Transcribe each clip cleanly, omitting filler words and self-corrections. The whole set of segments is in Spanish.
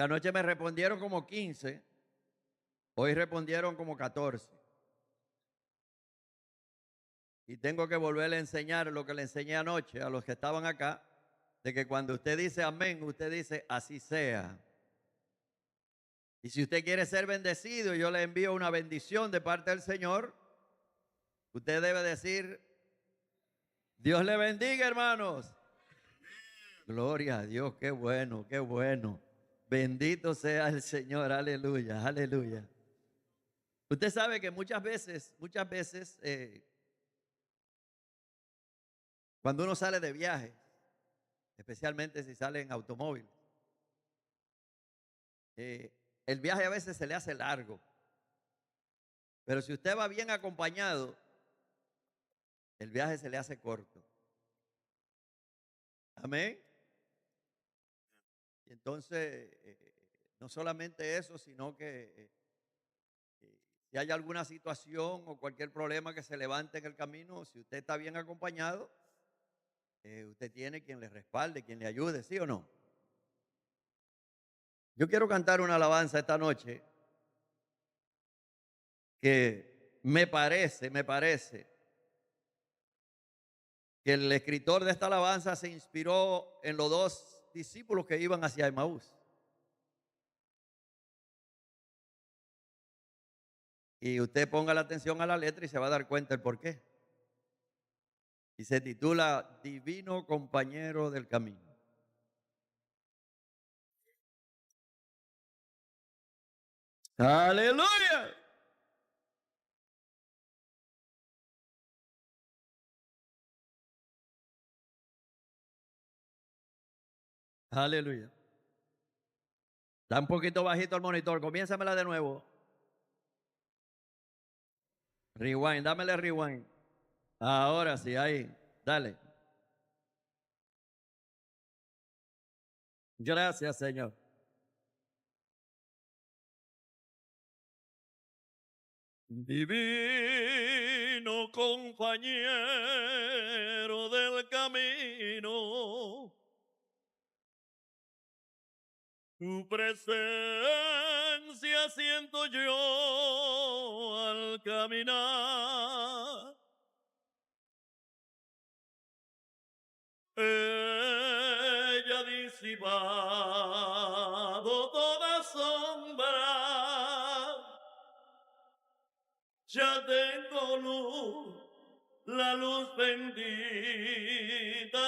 Porque anoche me respondieron como 15, hoy respondieron como 14. Y tengo que volverle a enseñar lo que le enseñé anoche a los que estaban acá, de que cuando usted dice amén, usted dice así sea. Y si usted quiere ser bendecido, yo le envío una bendición de parte del Señor. Usted debe decir, Dios le bendiga, hermanos. Gloria a Dios, qué bueno, qué bueno. Bendito sea el Señor, aleluya, aleluya. Usted sabe que muchas veces, cuando uno sale de viaje, especialmente si sale en automóvil, el viaje a veces se le hace largo. Pero si usted va bien acompañado, el viaje se le hace corto. Amén. Y entonces, no solamente eso, sino que si hay alguna situación o cualquier problema que se levante en el camino, si usted está bien acompañado, usted tiene quien le respalde, quien le ayude, ¿sí o no? Yo quiero cantar una alabanza esta noche que me parece que el escritor de esta alabanza se inspiró en los dos discípulos que iban hacia Emaús. Y usted ponga la atención a la letra y se va a dar cuenta el por qué. Y se titula Divino Compañero del Camino. Aleluya. Aleluya. Da un poquito bajito el monitor. Comiénzamela de nuevo. Rewind, dámele rewind. Ahora sí, ahí. Dale. Gracias, Señor. Divino compañero del camino, tu presencia siento yo al caminar. Ella ha disipado toda sombra. Ya tengo luz, la luz bendita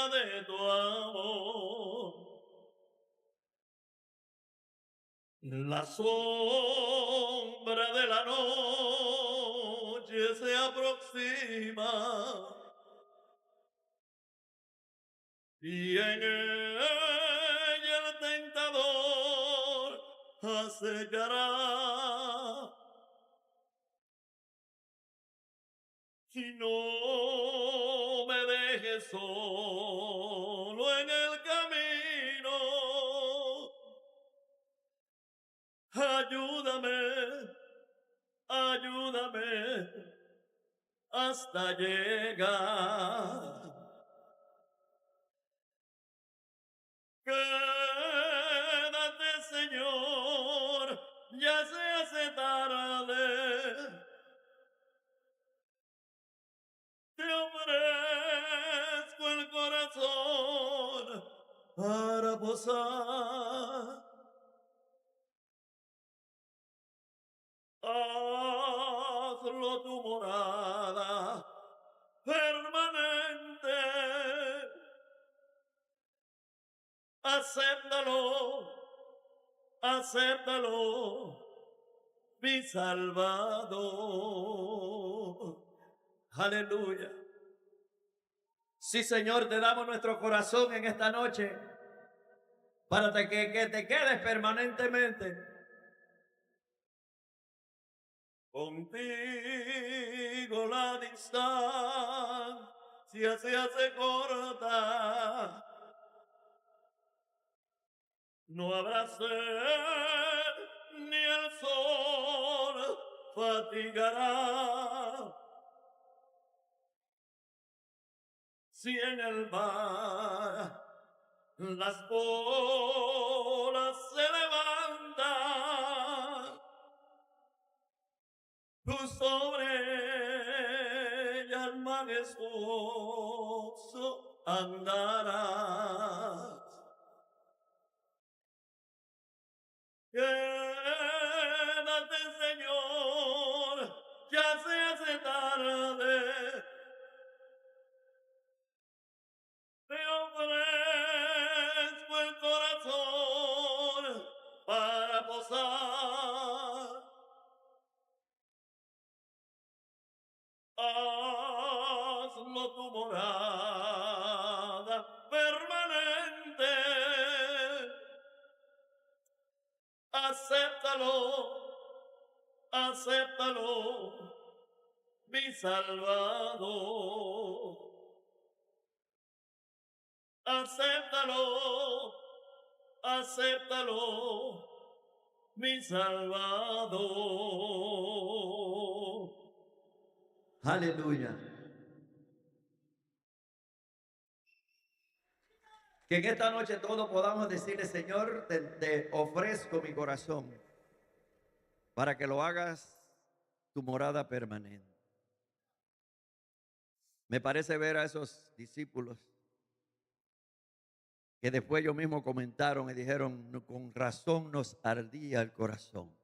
de tu amor. La sombra de la noche se aproxima y en ella el tentador acechará. Si no me dejes solo en el camino, ayúdame, ayúdame hasta llegar. Quédate, Señor, ya se hace tarde. Te ofrezco el corazón para posar. Hazlo tu morada permanente. Acéptalo, acéptalo, mi Salvador. Aleluya. Sí, Señor, te damos nuestro corazón en esta noche para que te quedes permanentemente. Contigo la distancia se hace corta. No habrá sed ni el sol fatigará. Si en el mar las olas se levantan, tú sobre ellas majestuoso andarás. Quédate, Señor, ya se hace tarde. Te ofrezco el corazón para posar. Hazlo tu morada permanente. Acéptalo, acéptalo, mi Salvador. Acéptalo, acéptalo, mi Salvador. Aleluya. Que en esta noche todos podamos decirle, Señor, te ofrezco mi corazón para que lo hagas tu morada permanente. Me parece ver a esos discípulos que después ellos mismos comentaron y dijeron, con razón nos ardía el corazón.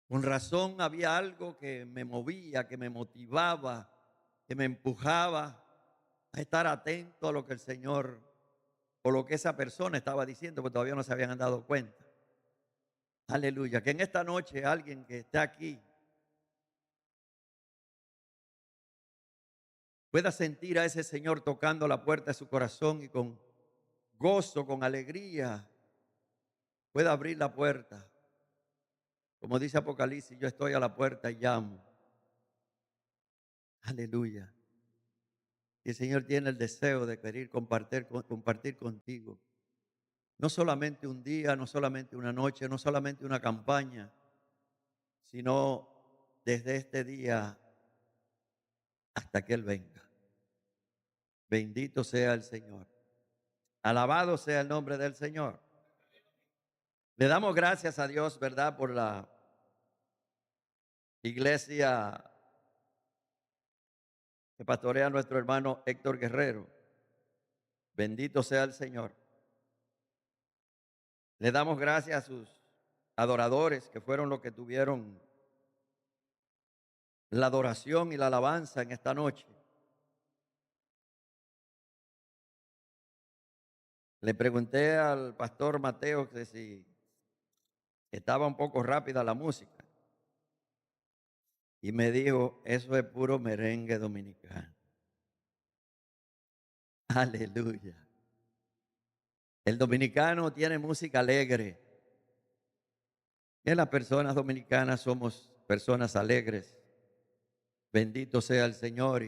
Con razón había algo que me movía, que me motivaba, que me empujaba a estar atento a lo que el Señor o lo que esa persona estaba diciendo, porque todavía no se habían dado cuenta. Aleluya. Que en esta noche alguien que esté aquí pueda sentir a ese Señor tocando la puerta de su corazón y con gozo, con alegría, pueda abrir la puerta. Como dice Apocalipsis, yo estoy a la puerta y llamo. Aleluya. Y el Señor tiene el deseo de querer compartir contigo. No solamente un día, no solamente una noche, no solamente una campaña, sino desde este día hasta que Él venga. Bendito sea el Señor. Alabado sea el nombre del Señor. Le damos gracias a Dios, ¿verdad? Por la iglesia que pastorea nuestro hermano Héctor Guerrero. Bendito sea el Señor. Le damos gracias a sus adoradores que fueron los que tuvieron la adoración y la alabanza en esta noche. Le pregunté al pastor Mateo que si estaba un poco rápida la música y me dijo, eso es puro merengue dominicano. Aleluya. El dominicano tiene música alegre. Y las personas dominicanas somos personas alegres. Bendito sea el Señor.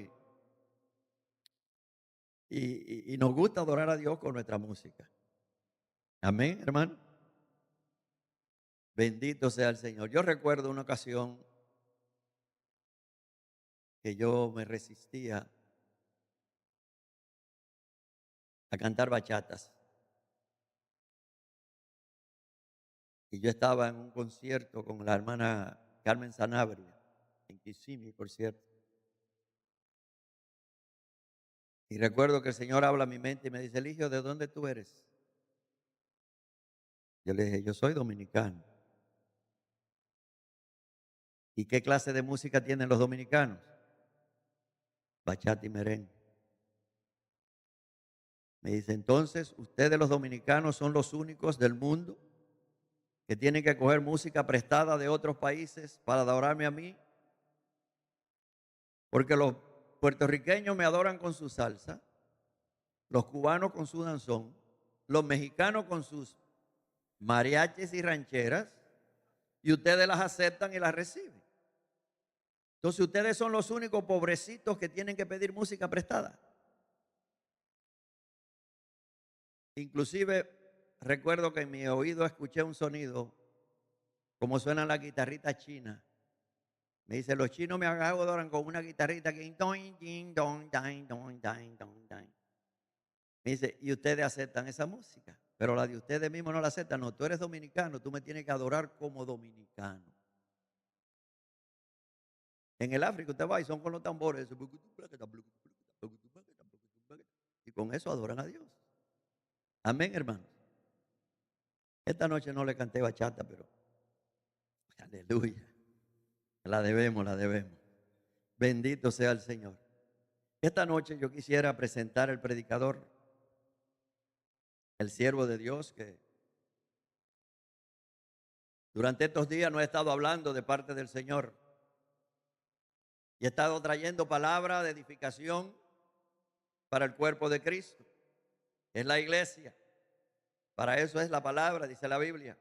Y nos gusta adorar a Dios con nuestra música. Amén, hermano. Bendito sea el Señor. Yo recuerdo una ocasión que yo me resistía a cantar bachatas. Y yo estaba en un concierto con la hermana Carmen Sanabria, en Kissimmee, por cierto. Y recuerdo que el Señor habla a mi mente y me dice, Eligio, ¿de dónde tú eres? Yo le dije, yo soy dominicano. ¿Y qué clase de música tienen los dominicanos? Bachata y merengue. Me dice, entonces, ustedes los dominicanos son los únicos del mundo que tienen que coger música prestada de otros países para adorarme a mí. Porque los puertorriqueños me adoran con su salsa, los cubanos con su danzón, los mexicanos con sus mariachis y rancheras, y ustedes las aceptan y las reciben. Entonces ustedes son los únicos pobrecitos que tienen que pedir música prestada. Inclusive recuerdo que en mi oído escuché un sonido como suenan las guitarritas chinas. Me dice, los chinos me adoran con una guitarrita que Me dice, ¿y ustedes aceptan esa música? Pero la de ustedes mismos no la aceptan. No, tú eres dominicano, tú me tienes que adorar como dominicano. En el África usted va y son con los tambores. Y con eso adoran a Dios. Amén, hermanos. Esta noche no le canté bachata, pero aleluya. La debemos, la debemos. Bendito sea el Señor. Esta noche yo quisiera presentar al predicador, el siervo de Dios, que durante estos días no he estado hablando de parte del Señor. Y he estado trayendo palabra de edificación para el cuerpo de Cristo. Es la iglesia. Para eso es la palabra, dice la Biblia.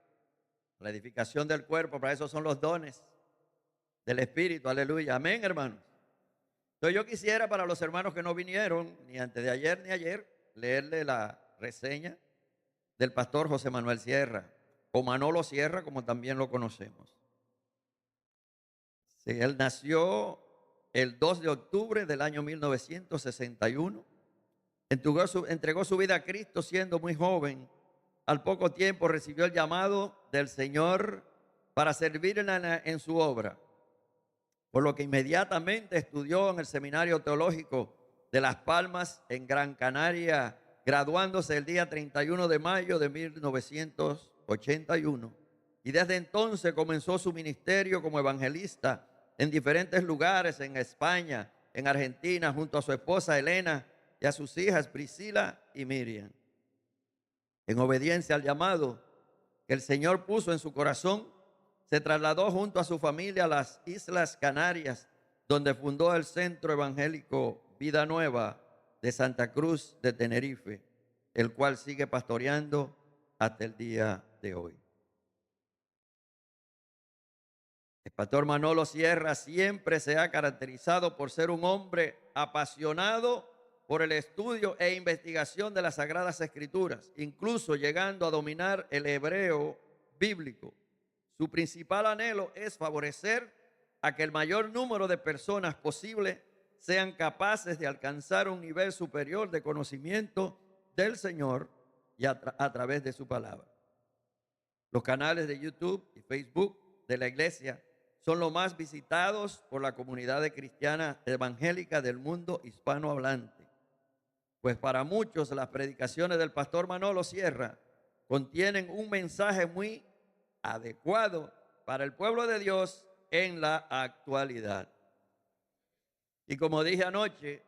La edificación del cuerpo, para eso son los dones del Espíritu. Aleluya. Amén, hermanos. Entonces yo quisiera, para los hermanos que no vinieron, ni antes de ayer ni ayer, leerle la reseña del pastor José Manuel Sierra, o Manolo Sierra, como también lo conocemos. Sí, él nació el 2 de octubre del año 1961. Entregó su vida a Cristo siendo muy joven. Al poco tiempo recibió el llamado del Señor para servir en su obra, por lo que inmediatamente estudió en el Seminario Teológico de Las Palmas en Gran Canaria, graduándose el día 31 de mayo de 1981. Y desde entonces comenzó su ministerio como evangelista en diferentes lugares, en España, en Argentina, junto a su esposa Elena y a sus hijas Priscila y Miriam. En obediencia al llamado que el Señor puso en su corazón, se trasladó junto a su familia a las Islas Canarias, donde fundó el Centro Evangélico Vida Nueva de Santa Cruz de Tenerife, el cual sigue pastoreando hasta el día de hoy. El pastor Manolo Sierra siempre se ha caracterizado por ser un hombre apasionado por el estudio e investigación de las Sagradas Escrituras, incluso llegando a dominar el hebreo bíblico. Su principal anhelo es favorecer a que el mayor número de personas posible sean capaces de alcanzar un nivel superior de conocimiento del Señor y a través de su palabra. Los canales de YouTube y Facebook de la iglesia son los más visitados por la comunidad cristiana evangélica del mundo hispanohablante. Pues para muchos las predicaciones del pastor Manolo Sierra contienen un mensaje muy adecuado para el pueblo de Dios en la actualidad. Y como dije anoche,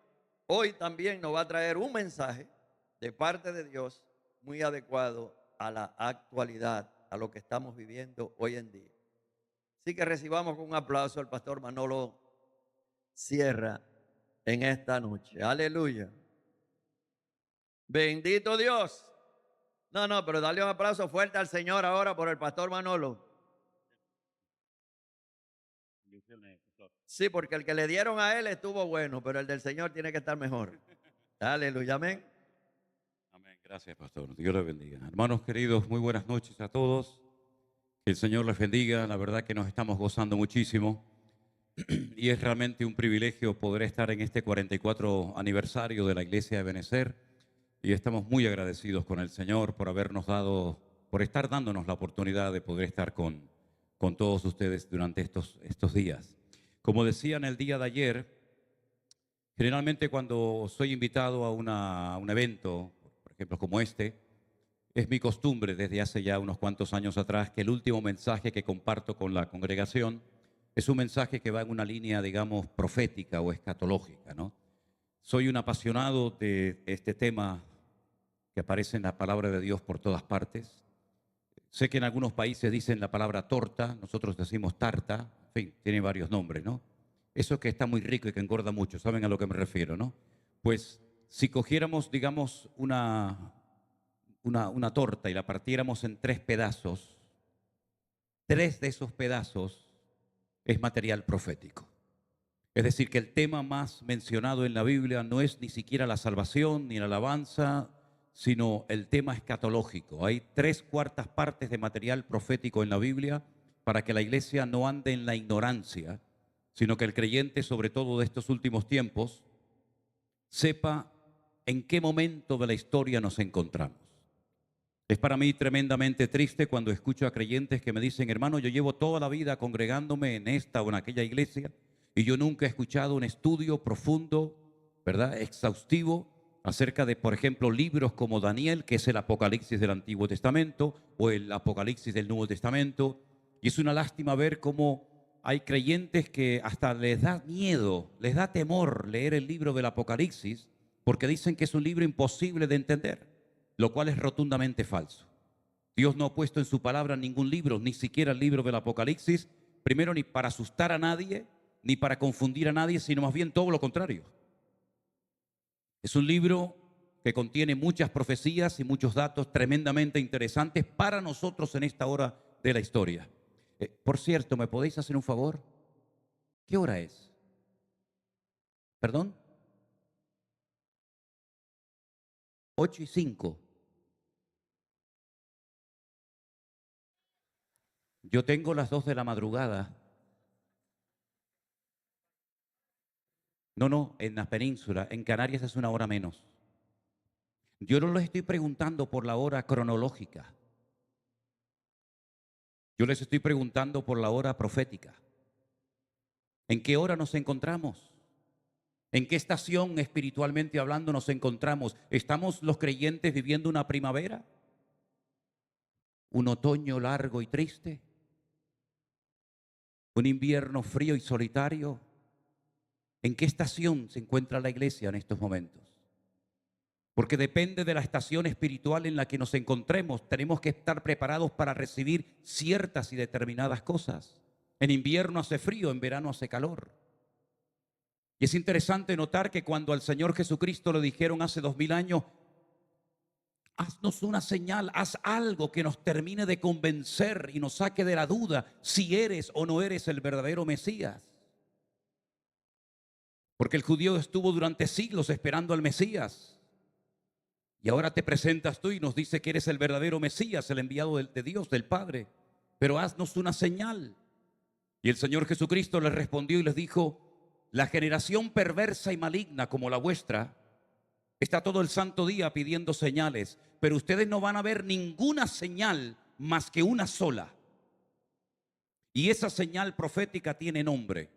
hoy también nos va a traer un mensaje de parte de Dios muy adecuado a la actualidad, a lo que estamos viviendo hoy en día. Así que recibamos con un aplauso al pastor Manolo Sierra en esta noche. Aleluya. Bendito Dios. No, pero dale un aplauso fuerte al Señor ahora por el pastor Manolo. Sí, porque el que le dieron a él estuvo bueno, pero el del Señor tiene que estar mejor. Aleluya, amén. Amén, gracias pastor, Dios le bendiga. Hermanos queridos, muy buenas noches a todos. Que el Señor les bendiga, la verdad que nos estamos gozando muchísimo y es realmente un privilegio poder estar en este 44 aniversario de la Iglesia de Benecer y estamos muy agradecidos con el Señor por habernos dado, por estar dándonos la oportunidad de poder estar con todos ustedes durante estos días. Como decía en el día de ayer, generalmente cuando soy invitado a un evento, por ejemplo como este, es mi costumbre desde hace ya unos cuantos años atrás que el último mensaje que comparto con la congregación es un mensaje que va en una línea, digamos, profética o escatológica, ¿no? Soy un apasionado de este tema que aparece en la palabra de Dios por todas partes. Sé que en algunos países dicen la palabra torta, nosotros decimos tarta, en fin, tiene varios nombres, ¿no? Eso que está muy rico y que engorda mucho, ¿saben a lo que me refiero, no? Pues si cogiéramos, digamos, una torta y la partiéramos en 3 pedazos, 3 de esos pedazos es material profético. Es decir, que el tema más mencionado en la Biblia no es ni siquiera la salvación ni la alabanza, sino el tema escatológico. Hay 3/4 partes de material profético en la Biblia para que la iglesia no ande en la ignorancia, sino que el creyente, sobre todo de estos últimos tiempos, sepa en qué momento de la historia nos encontramos. Es para mí tremendamente triste cuando escucho a creyentes que me dicen, hermano, yo llevo toda la vida congregándome en esta o en aquella iglesia y yo nunca he escuchado un estudio profundo, ¿verdad?, exhaustivo acerca de, por ejemplo, libros como Daniel, que es el Apocalipsis del Antiguo Testamento, o el Apocalipsis del Nuevo Testamento. Y es una lástima ver cómo hay creyentes que hasta les da miedo, les da temor leer el libro del Apocalipsis, porque dicen que es un libro imposible de entender, lo cual es rotundamente falso. Dios no ha puesto en su palabra ningún libro, ni siquiera el libro del Apocalipsis, primero ni para asustar a nadie, ni para confundir a nadie, sino más bien todo lo contrario. Es un libro que contiene muchas profecías y muchos datos tremendamente interesantes para nosotros en esta hora de la historia. Por cierto, ¿me podéis hacer un favor? ¿Qué hora es? ¿Perdón? 8:05. Yo tengo las 2 de la madrugada. No, en la península, en Canarias es una hora menos. Yo no les estoy preguntando por la hora cronológica. Yo les estoy preguntando por la hora profética. ¿En qué hora nos encontramos? ¿En qué estación espiritualmente hablando nos encontramos? ¿Estamos los creyentes viviendo una primavera? ¿Un otoño largo y triste? ¿Un invierno frío y solitario? ¿En qué estación se encuentra la iglesia en estos momentos? Porque depende de la estación espiritual en la que nos encontremos. Tenemos que estar preparados para recibir ciertas y determinadas cosas. En invierno hace frío, en verano hace calor. Y es interesante notar que cuando al Señor Jesucristo le dijeron hace 2000 años, haznos una señal, haz algo que nos termine de convencer y nos saque de la duda si eres o no eres el verdadero Mesías. Porque el judío estuvo durante siglos esperando al Mesías. Y ahora te presentas tú y nos dice que eres el verdadero Mesías, el enviado de Dios, del Padre. Pero haznos una señal. Y el Señor Jesucristo les respondió y les dijo, la generación perversa y maligna como la vuestra está todo el santo día pidiendo señales, pero ustedes no van a ver ninguna señal más que una sola. Y esa señal profética tiene nombre.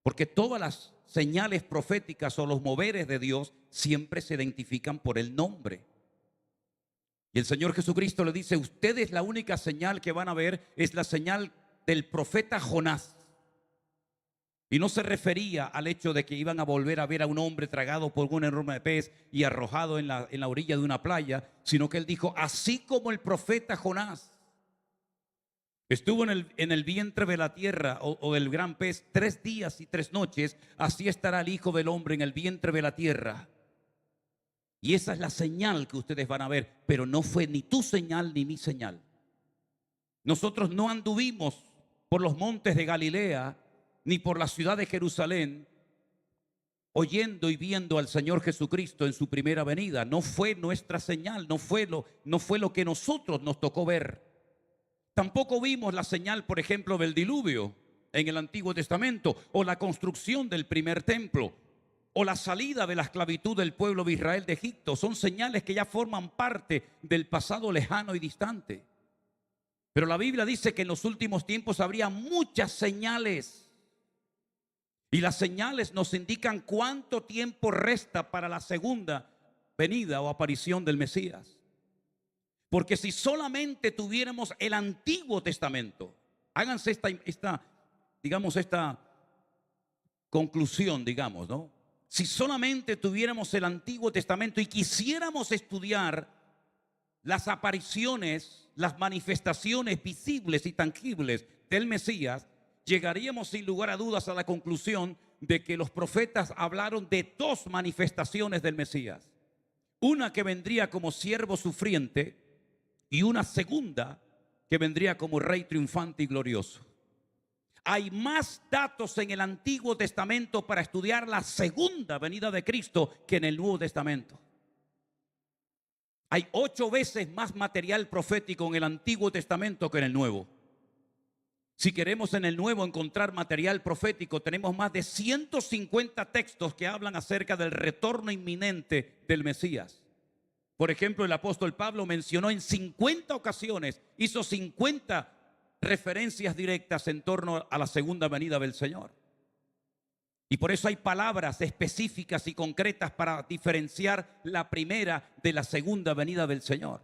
Porque todas las señales proféticas o los moveres de Dios siempre se identifican por el nombre. Y el Señor Jesucristo le dice, ustedes la única señal que van a ver es la señal del profeta Jonás. Y no se refería al hecho de que iban a volver a ver a un hombre tragado por un enorme pez y arrojado en la orilla de una playa, sino que él dijo, así como el profeta Jonás estuvo en el vientre de la tierra o del gran pez 3 días y 3 noches, así estará el Hijo del Hombre en el vientre de la tierra. Y esa es la señal que ustedes van a ver, pero no fue ni tu señal ni mi señal. Nosotros no anduvimos por los montes de Galilea ni por la ciudad de Jerusalén oyendo y viendo al Señor Jesucristo en su primera venida. No fue nuestra señal, no fue lo que nosotros nos tocó ver. Tampoco vimos la señal, por ejemplo, del diluvio en el Antiguo Testamento, o la construcción del primer templo, o la salida de la esclavitud del pueblo de Israel de Egipto. Son señales que ya forman parte del pasado lejano y distante. Pero la Biblia dice que en los últimos tiempos habría muchas señales. Y las señales nos indican cuánto tiempo resta para la segunda venida o aparición del Mesías. Porque si solamente tuviéramos el Antiguo Testamento, háganse esta conclusión, digamos, ¿no? Si solamente tuviéramos el Antiguo Testamento y quisiéramos estudiar las apariciones, las manifestaciones visibles y tangibles del Mesías, llegaríamos sin lugar a dudas a la conclusión de que los profetas hablaron de 2 manifestaciones del Mesías. Una que vendría como siervo sufriente y una segunda que vendría como rey triunfante y glorioso. Hay más datos en el Antiguo Testamento para estudiar la segunda venida de Cristo que en el Nuevo Testamento. Hay 8 veces más material profético en el Antiguo Testamento que en el Nuevo. Si queremos en el Nuevo encontrar material profético, tenemos más de 150 textos que hablan acerca del retorno inminente del Mesías. Por ejemplo, el apóstol Pablo mencionó en 50 ocasiones, hizo 50 referencias directas en torno a la segunda venida del Señor. Y por eso hay palabras específicas y concretas para diferenciar la primera de la segunda venida del Señor.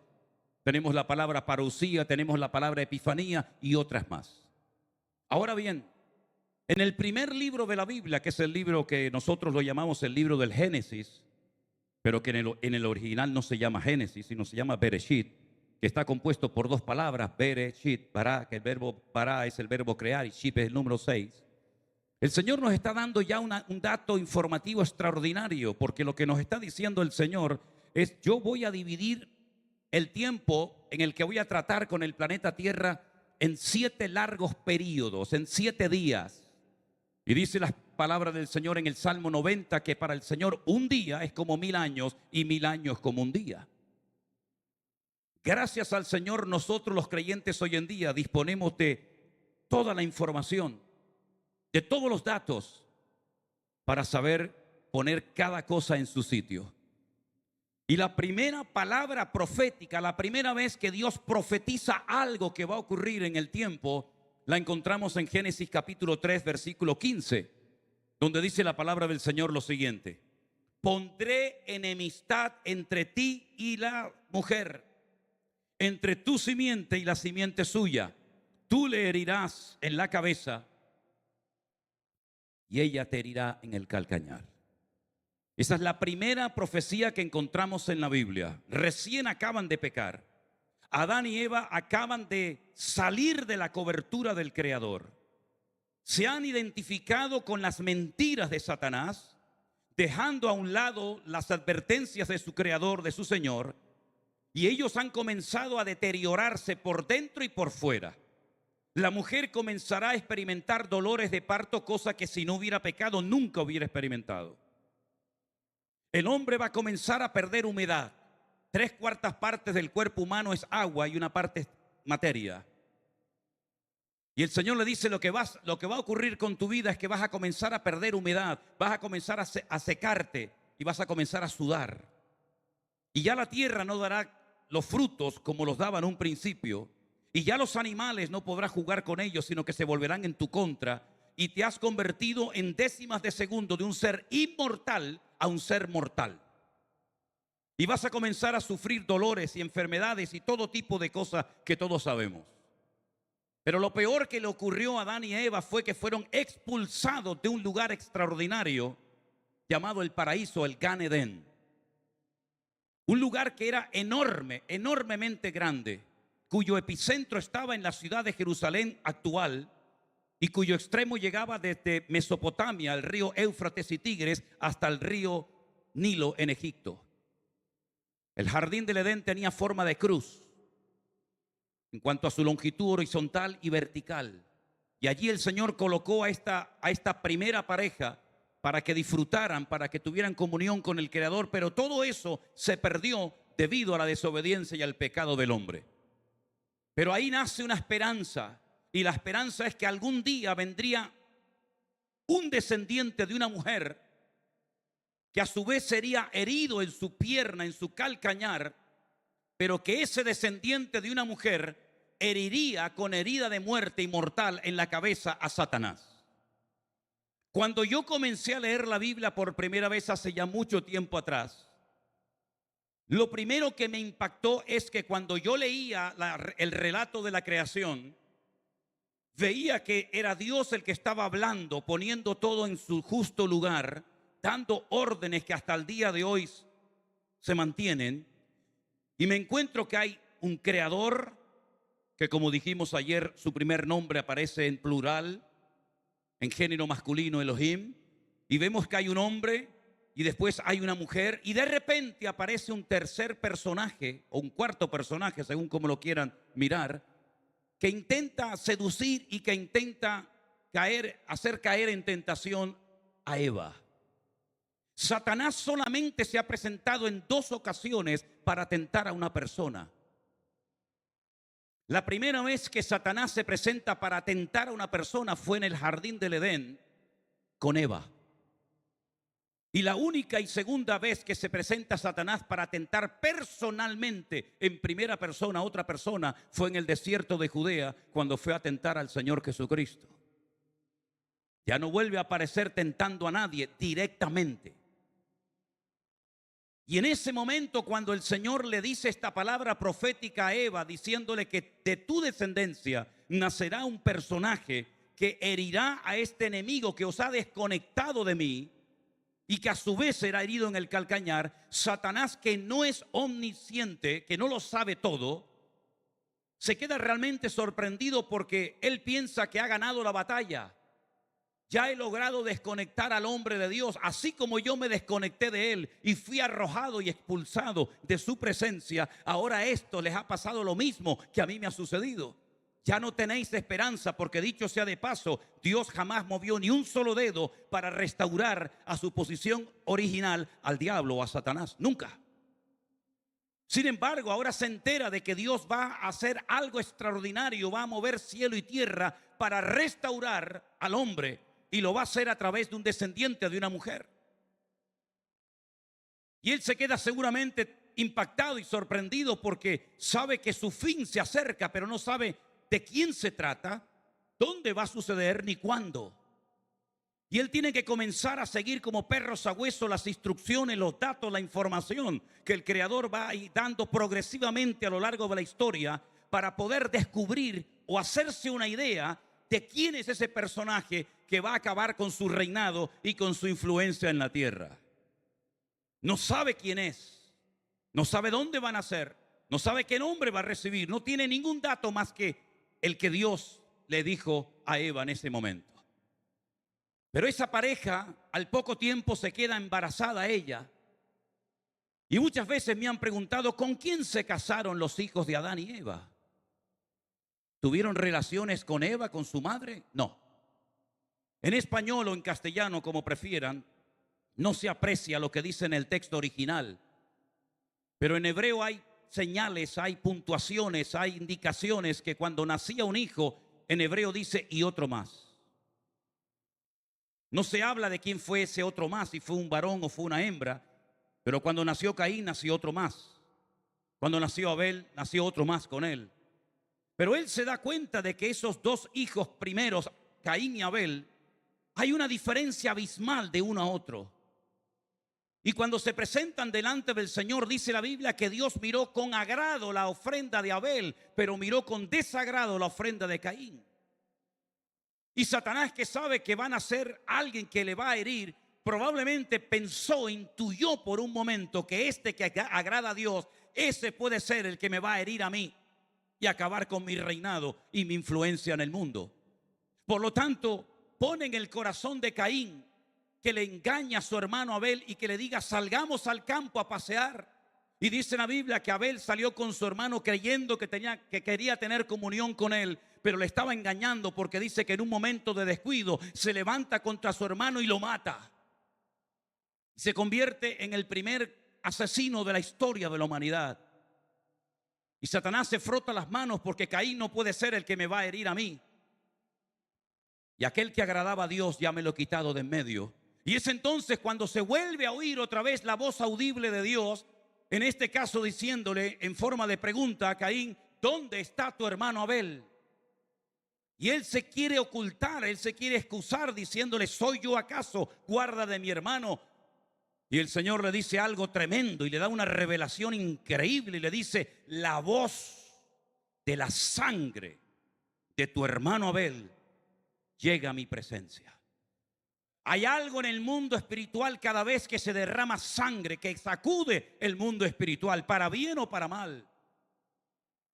Tenemos la palabra parousia, tenemos la palabra epifanía y otras más. Ahora bien, en el primer libro de la Biblia, que es el libro que nosotros lo llamamos el libro del Génesis, pero que en el original no se llama Génesis, sino se llama Bereshit, que está compuesto por dos palabras, Bereshit, bara, que el verbo bara es el verbo crear y shit es el número 6. El Señor nos está dando ya un dato informativo extraordinario, porque lo que nos está diciendo el Señor es: yo voy a dividir el tiempo en el que voy a tratar con el planeta Tierra en 7 largos periodos, en 7 días. Y dice la palabra del Señor en el Salmo 90 que para el Señor un día es como 1000 años y 1000 años como un día. Gracias al Señor, nosotros los creyentes hoy en día disponemos de toda la información, de todos los datos, para saber poner cada cosa en su sitio. Y la primera palabra profética, la primera vez que Dios profetiza algo que va a ocurrir en el tiempo, la encontramos en Génesis capítulo 3, versículo 15, donde dice la palabra del Señor lo siguiente: pondré enemistad entre ti y la mujer, entre tu simiente y la simiente suya. Tú le herirás en la cabeza y ella te herirá en el calcañar. Esa es la primera profecía que encontramos en la Biblia. Recién acaban de pecar. Adán y Eva acaban de salir de la cobertura del Creador. Se han identificado con las mentiras de Satanás, dejando a un lado las advertencias de su Creador, de su Señor, y ellos han comenzado a deteriorarse por dentro y por fuera. La mujer comenzará a experimentar dolores de parto, cosa que si no hubiera pecado nunca hubiera experimentado. El hombre va a comenzar a perder humedad. 3/4 partes del cuerpo humano es agua y una parte es materia. Y el Señor le dice: lo que va a ocurrir con tu vida es que vas a comenzar a perder humedad, vas a comenzar a secarte y vas a comenzar a sudar. Y ya la tierra no dará los frutos como los daba en un principio. Y ya los animales no podrás jugar con ellos, sino que se volverán en tu contra. Y te has convertido en décimas de segundo de un ser inmortal a un ser mortal. Y vas a comenzar a sufrir dolores y enfermedades y todo tipo de cosas que todos sabemos. Pero lo peor que le ocurrió a Adán y a Eva fue que fueron expulsados de un lugar extraordinario llamado el paraíso, el Gan Edén. Un lugar que era enorme, enormemente grande, cuyo epicentro estaba en la ciudad de Jerusalén actual y cuyo extremo llegaba desde Mesopotamia, el río Éufrates y Tigres, hasta el río Nilo en Egipto. El jardín del Edén tenía forma de cruz en cuanto a su longitud horizontal y vertical. Y allí el Señor colocó a esta primera pareja para que disfrutaran, para que tuvieran comunión con el Creador, pero todo eso se perdió debido a la desobediencia y al pecado del hombre. Pero ahí nace una esperanza, y la esperanza es que algún día vendría un descendiente de una mujer que a su vez sería herido en su pierna, en su calcañar, pero que ese descendiente de una mujer heriría con herida de muerte y mortal en la cabeza a Satanás. Cuando yo comencé a leer la Biblia por primera vez hace ya mucho tiempo atrás, lo primero que me impactó es que cuando yo leía el relato de la creación, veía que era Dios el que estaba hablando, poniendo todo en su justo lugar, dando órdenes que hasta el día de hoy se mantienen. Y me encuentro que hay un creador que, como dijimos ayer, su primer nombre aparece en plural, en género masculino, Elohim. Y vemos que hay un hombre y después hay una mujer, y de repente aparece un tercer personaje o un cuarto personaje, según como lo quieran mirar, que intenta seducir y que intenta hacer caer en tentación a Eva. Satanás solamente se ha presentado en 2 ocasiones para tentar a una persona. La primera vez que Satanás se presenta para tentar a una persona fue en el jardín del Edén con Eva. Y la única y segunda vez que se presenta Satanás para tentar personalmente en primera persona a otra persona fue en el desierto de Judea, cuando fue a tentar al Señor Jesucristo. Ya no vuelve a aparecer tentando a nadie directamente. Y en ese momento, cuando el Señor le dice esta palabra profética a Eva, diciéndole que de tu descendencia nacerá un personaje que herirá a este enemigo que os ha desconectado de mí y que a su vez será herido en el calcañar, Satanás, que no es omnisciente, que no lo sabe todo, se queda realmente sorprendido porque él piensa que ha ganado la batalla. Ya he logrado desconectar al hombre de Dios, así como yo me desconecté de él y fui arrojado y expulsado de su presencia. Ahora a esto les ha pasado lo mismo que a mí me ha sucedido. Ya no tenéis esperanza, porque dicho sea de paso, Dios jamás movió ni un solo dedo para restaurar a su posición original al diablo o a Satanás. Nunca. Sin embargo, ahora se entera de que Dios va a hacer algo extraordinario, va a mover cielo y tierra para restaurar al hombre. Y lo va a hacer a través de un descendiente de una mujer. Y él se queda seguramente impactado y sorprendido porque sabe que su fin se acerca, pero no sabe de quién se trata, dónde va a suceder ni cuándo. Y él tiene que comenzar a seguir como perro sabueso las instrucciones, los datos, la información que el Creador va a ir dando progresivamente a lo largo de la historia para poder descubrir o hacerse una idea de quién es ese personaje que va a acabar con su reinado y con su influencia en la tierra. No sabe quién es, no sabe dónde va a nacer, no sabe qué nombre va a recibir, no tiene ningún dato más que el que Dios le dijo a Eva en ese momento. Pero esa pareja al poco tiempo se queda embarazada ella. Y muchas veces me han preguntado, ¿con quién se casaron los hijos de Adán y Eva? ¿Tuvieron relaciones con Eva, con su madre? No. En español o en castellano, como prefieran, no se aprecia lo que dice en el texto original. Pero en hebreo hay señales, hay puntuaciones, hay indicaciones que cuando nacía un hijo, en hebreo dice y otro más. No se habla de quién fue ese otro más, si fue un varón o fue una hembra, pero cuando nació Caín, nació otro más. Cuando nació Abel, nació otro más con él. Pero él se da cuenta de que esos dos hijos primeros, Caín y Abel, hay una diferencia abismal de uno a otro. Y cuando se presentan delante del Señor, dice la Biblia que Dios miró con agrado la ofrenda de Abel, pero miró con desagrado la ofrenda de Caín. Y Satanás, que sabe que van a ser alguien que le va a herir, probablemente pensó, intuyó por un momento que este que agrada a Dios, ese puede ser el que me va a herir a mí y acabar con mi reinado y mi influencia en el mundo. Por lo tanto, pone en el corazón de Caín que le engaña a su hermano Abel y que le diga, salgamos al campo a pasear. Y dice la Biblia que Abel salió con su hermano creyendo que quería tener comunión con él, pero le estaba engañando, porque dice que en un momento de descuido se levanta contra su hermano y lo mata. Se convierte en el primer asesino de la historia de la humanidad. Y Satanás se frota las manos porque Caín no puede ser el que me va a herir a mí. Y aquel que agradaba a Dios ya me lo he quitado de en medio. Y es entonces cuando se vuelve a oír otra vez la voz audible de Dios, en este caso diciéndole en forma de pregunta a Caín, ¿dónde está tu hermano Abel? Y él se quiere ocultar, él se quiere excusar diciéndole, ¿soy yo acaso guarda de mi hermano? Y el Señor le dice algo tremendo y le da una revelación increíble y le dice, la voz de la sangre de tu hermano Abel llega a mi presencia. Hay algo en el mundo espiritual cada vez que se derrama sangre que sacude el mundo espiritual, para bien o para mal.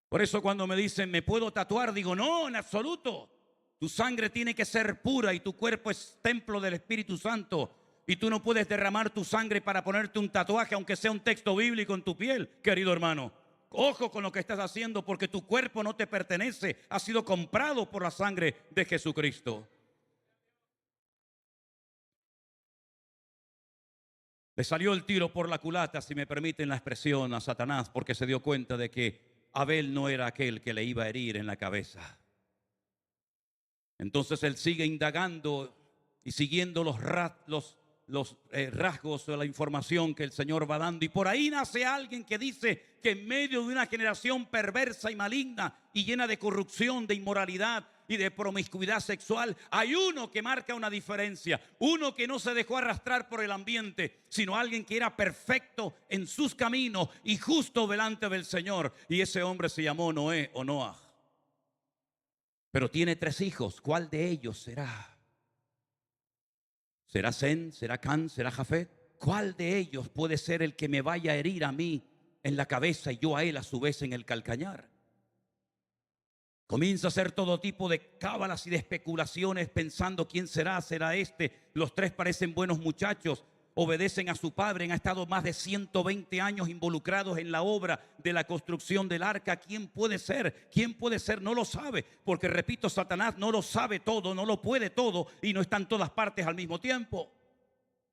Por eso cuando me dicen, ¿me puedo tatuar? Digo, no, en absoluto. Tu sangre tiene que ser pura y tu cuerpo es templo del Espíritu Santo. Y tú no puedes derramar tu sangre para ponerte un tatuaje, aunque sea un texto bíblico en tu piel, querido hermano. Ojo con lo que estás haciendo, porque tu cuerpo no te pertenece, ha sido comprado por la sangre de Jesucristo. Le salió el tiro por la culata, si me permiten la expresión, a Satanás, porque se dio cuenta de que Abel no era aquel que le iba a herir en la cabeza. Entonces él sigue indagando y siguiendo los rasgos de la información que el Señor va dando. Y por ahí nace alguien que dice que en medio de una generación perversa y maligna y llena de corrupción, de inmoralidad y de promiscuidad sexual, hay uno que marca una diferencia. Uno que no se dejó arrastrar por el ambiente, sino alguien que era perfecto en sus caminos y justo delante del Señor. Y ese hombre se llamó Noé o Noah. Pero tiene 3 hijos. ¿Cuál de ellos será? ¿Será Sem? ¿Será Cam? ¿Será Jafet? ¿Cuál de ellos puede ser el que me vaya a herir a mí en la cabeza y yo a él a su vez en el calcañar? Comienza a hacer todo tipo de cábalas y de especulaciones pensando quién será, será este. Los 3 parecen buenos muchachos, obedecen a su padre, han estado más de 120 años involucrados en la obra de la construcción del arca. ¿Quién puede ser? ¿Quién puede ser? No lo sabe, porque repito, Satanás no lo sabe todo, no lo puede todo y no está en todas partes al mismo tiempo.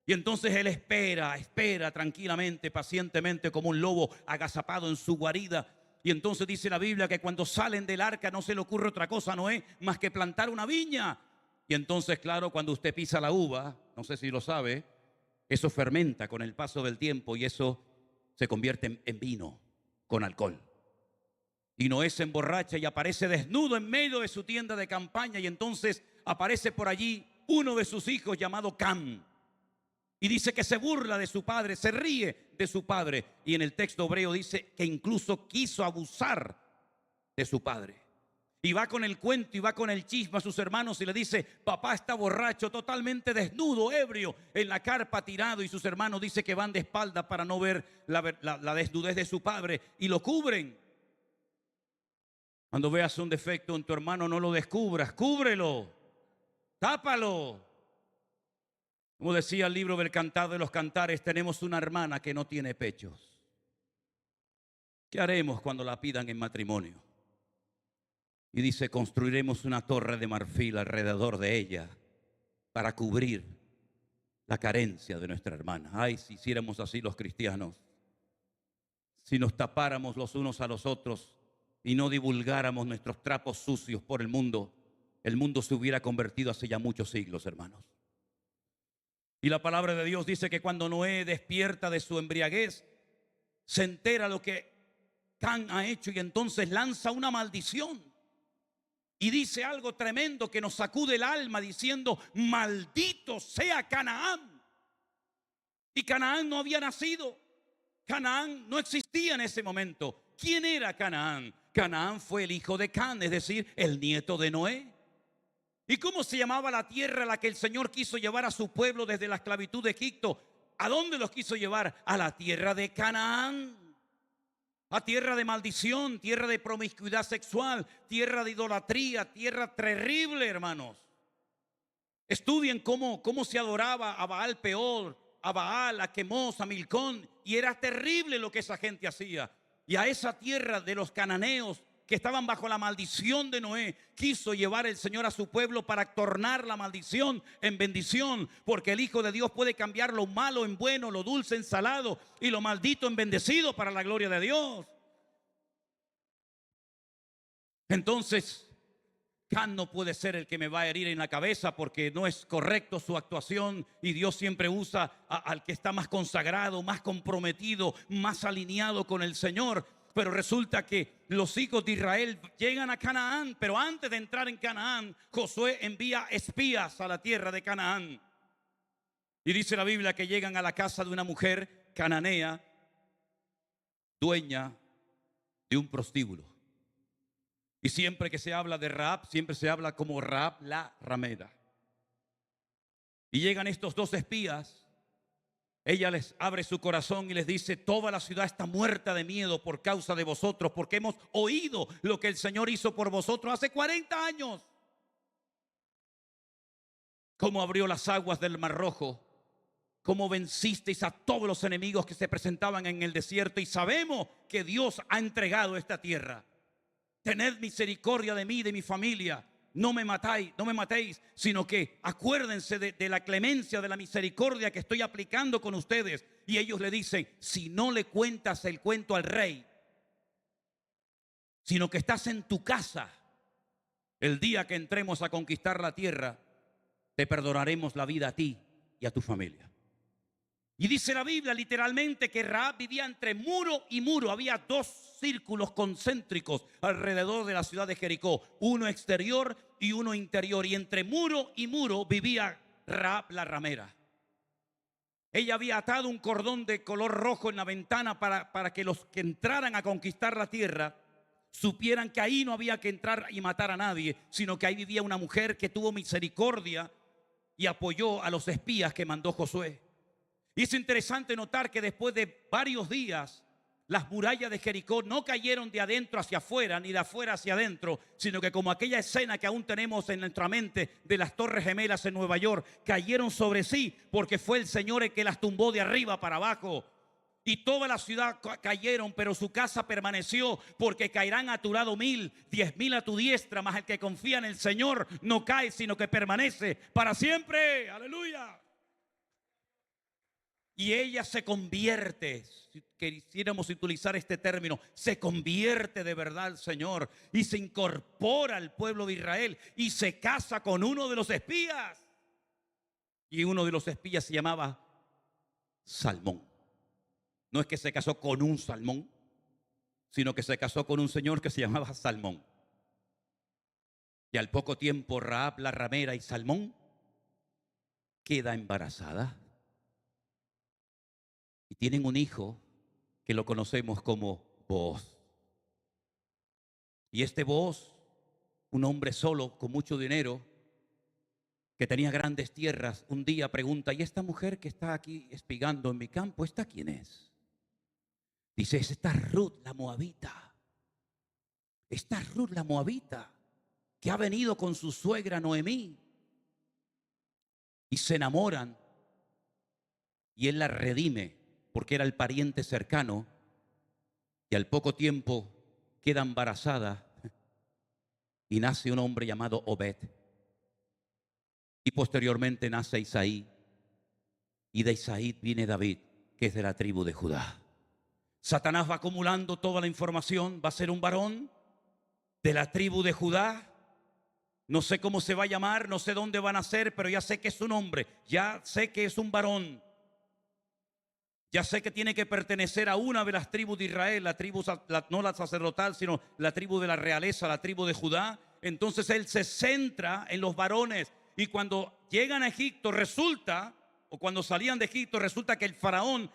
Y entonces él espera tranquilamente, pacientemente, como un lobo agazapado en su guarida. Y entonces dice la Biblia que cuando salen del arca no se le ocurre otra cosa a Noé más que plantar una viña. Y entonces, claro, cuando usted pisa la uva, no sé si lo sabe, eso fermenta con el paso del tiempo y eso se convierte en vino con alcohol. Y Noé se emborracha y aparece desnudo en medio de su tienda de campaña. Y entonces aparece por allí uno de sus hijos llamado Cam. Y dice que se burla de su padre, se ríe de su padre. Y en el texto hebreo dice que incluso quiso abusar de su padre. Y va con el cuento y va con el chisme a sus hermanos y le dice: papá está borracho, totalmente desnudo, ebrio, en la carpa tirado. Y sus hermanos dice que van de espalda para no ver la desnudez de su padre y lo cubren. Cuando veas un defecto en tu hermano, no lo descubras, cúbrelo, tápalo. Como decía el libro del Cantar de los Cantares, tenemos una hermana que no tiene pechos. ¿Qué haremos cuando la pidan en matrimonio? Y dice: construiremos una torre de marfil alrededor de ella para cubrir la carencia de nuestra hermana. Ay, si hiciéramos así los cristianos, si nos tapáramos los unos a los otros y no divulgáramos nuestros trapos sucios por el mundo se hubiera convertido hace ya muchos siglos, hermanos. Y la palabra de Dios dice que cuando Noé despierta de su embriaguez, se entera lo que Cam ha hecho y entonces lanza una maldición. Y dice algo tremendo que nos sacude el alma diciendo: maldito sea Canaán. Y Canaán no había nacido. Canaán no existía en ese momento. ¿Quién era Canaán? Canaán fue el hijo de Cam, es decir, el nieto de Noé. ¿Y cómo se llamaba la tierra a la que el Señor quiso llevar a su pueblo desde la esclavitud de Egipto? ¿A dónde los quiso llevar? A la tierra de Canaán. A tierra de maldición, tierra de promiscuidad sexual, tierra de idolatría, tierra terrible, hermanos. Estudien cómo se adoraba a Baal Peor, a Baal, a Quemos, a Milcón, y era terrible lo que esa gente hacía. Y a esa tierra de los cananeos que estaban bajo la maldición de Noé, quiso llevar el Señor a su pueblo para tornar la maldición en bendición, porque el Hijo de Dios puede cambiar lo malo en bueno, lo dulce en salado y lo maldito en bendecido para la gloria de Dios. Entonces, Cam no puede ser el que me va a herir en la cabeza, porque no es correcto su actuación, y Dios siempre usa al que está más consagrado, más comprometido, más alineado con el Señor. Pero resulta que los hijos de Israel llegan a Canaán, pero antes de entrar en Canaán, Josué envía espías a la tierra de Canaán. Y dice la Biblia que llegan a la casa de una mujer cananea, dueña de un prostíbulo. Y siempre que se habla de Rahab, siempre se habla como Rahab la ramera. Y llegan estos 2 espías. Ella les abre su corazón y les dice: toda la ciudad está muerta de miedo por causa de vosotros, porque hemos oído lo que el Señor hizo por vosotros hace 40 años. Cómo abrió las aguas del Mar Rojo, cómo vencisteis a todos los enemigos que se presentaban en el desierto. Y sabemos que Dios ha entregado esta tierra. Tened misericordia de mí y de mi familia. No me matéis, sino que acuérdense de la clemencia, de la misericordia que estoy aplicando con ustedes. Y ellos le dicen: si no le cuentas el cuento al rey, sino que estás en tu casa. El día que entremos a conquistar la tierra, te perdonaremos la vida a ti y a tu familia. Y dice la Biblia literalmente que Rahab vivía entre muro y muro. Había dos círculos concéntricos alrededor de la ciudad de Jericó, uno exterior y uno interior. Y entre muro y muro vivía Rahab la ramera. Ella había atado un cordón de color rojo en la ventana para que los que entraran a conquistar la tierra supieran que ahí no había que entrar y matar a nadie, sino que ahí vivía una mujer que tuvo misericordia y apoyó a los espías que mandó Josué. Y es interesante notar que después de varios días, las murallas de Jericó no cayeron de adentro hacia afuera, ni de afuera hacia adentro, sino que como aquella escena que aún tenemos en nuestra mente de las Torres Gemelas en Nueva York, cayeron sobre sí, porque fue el Señor el que las tumbó de arriba para abajo. Y toda la ciudad cayeron, pero su casa permaneció, porque caerán a tu lado 1000, 10,000 a tu diestra, mas el que confía en el Señor no cae, sino que permanece para siempre. ¡Aleluya! Y ella se convierte, si quisiéramos utilizar este término, se convierte de verdad al Señor y se incorpora al pueblo de Israel y se casa con uno de los espías. Y uno de los espías se llamaba Salmón. No es que se casó con un salmón, sino que se casó con un señor que se llamaba Salmón. Y al poco tiempo Rahab la ramera y Salmón queda embarazada. Y tienen un hijo que lo conocemos como Booz. Y este Booz, un hombre solo con mucho dinero, que tenía grandes tierras, un día pregunta: ¿y esta mujer que está aquí espigando en mi campo, esta quién es? Dice: esta es Ruth la moabita. Esta es Ruth la moabita, que ha venido con su suegra Noemí. Y se enamoran. Y él la redime, porque era el pariente cercano, y al poco tiempo queda embarazada y nace un hombre llamado Obed. Y posteriormente nace Isaí, y de Isaí viene David, que es de la tribu de Judá. Satanás va acumulando toda la información. Va a ser un varón de la tribu de Judá. No sé cómo se va a llamar, no sé dónde van a nacer, pero ya sé que es un hombre, ya sé que es un varón. Ya sé que tiene que pertenecer a una de las tribus de Israel, la tribu, no la sacerdotal, sino la tribu de la realeza, la tribu de Judá. Entonces él se centra en los varones. Y cuando llegan a Egipto resulta, o cuando salían de Egipto, resulta que el faraón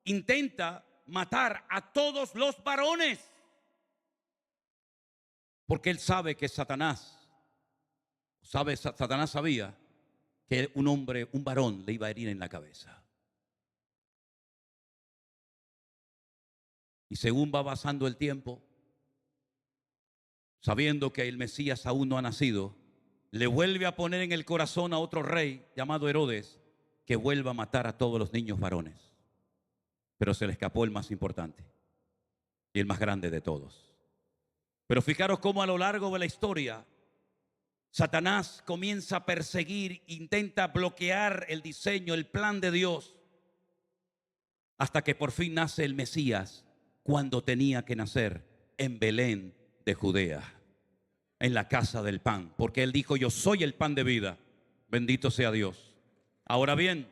intenta matar a todos los varones. Porque él sabe que Satanás sabía que un hombre, un varón, le iba a herir en la cabeza. Y según va pasando el tiempo, sabiendo que el Mesías aún no ha nacido, le vuelve a poner en el corazón a otro rey llamado Herodes que vuelva a matar a todos los niños varones. Pero se le escapó el más importante y el más grande de todos. Pero fijaros cómo a lo largo de la historia Satanás comienza a perseguir, intenta bloquear el diseño, el plan de Dios, hasta que por fin nace el Mesías, cuando tenía que nacer en Belén de Judea, en la casa del pan, porque él dijo: yo soy el pan de vida, bendito sea Dios. Ahora bien,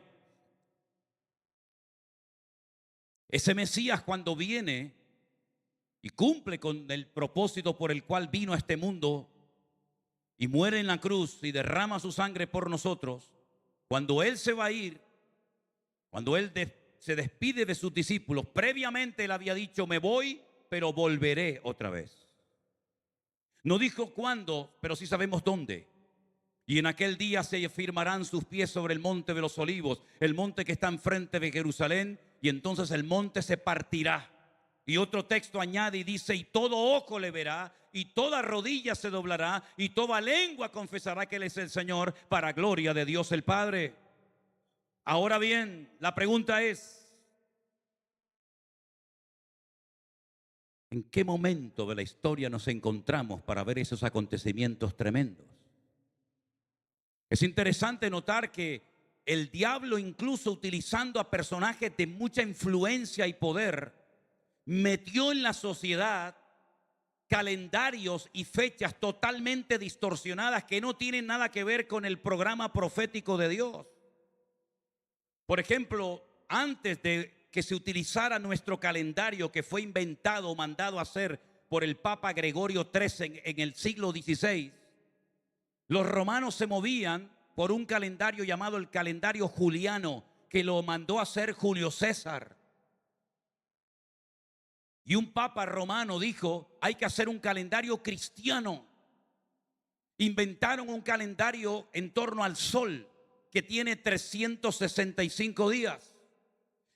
ese Mesías, cuando viene y cumple con el propósito por el cual vino a este mundo y muere en la cruz y derrama su sangre por nosotros, cuando él se va a ir, cuando él se despide de sus discípulos, previamente él había dicho: me voy, pero volveré otra vez. No dijo cuándo, pero sí sabemos dónde. Y en aquel día se firmarán sus pies sobre el monte de los olivos, el monte que está enfrente de Jerusalén, y entonces el monte se partirá. Y otro texto añade y dice: y todo ojo le verá, y toda rodilla se doblará, y toda lengua confesará que él es el Señor, para gloria de Dios el Padre. Ahora bien, la pregunta es: ¿en qué momento de la historia nos encontramos para ver esos acontecimientos tremendos? Es interesante notar que el diablo, incluso utilizando a personajes de mucha influencia y poder, metió en la sociedad calendarios y fechas totalmente distorsionadas que no tienen nada que ver con el programa profético de Dios. Por ejemplo, antes de que se utilizara nuestro calendario, que fue inventado o mandado a hacer por el Papa Gregorio XIII en el siglo XVI, los romanos se movían por un calendario llamado el calendario juliano, que lo mandó a hacer Julio César. Y un papa romano dijo, hay que hacer un calendario cristiano. Inventaron un calendario en torno al sol que tiene 365 días.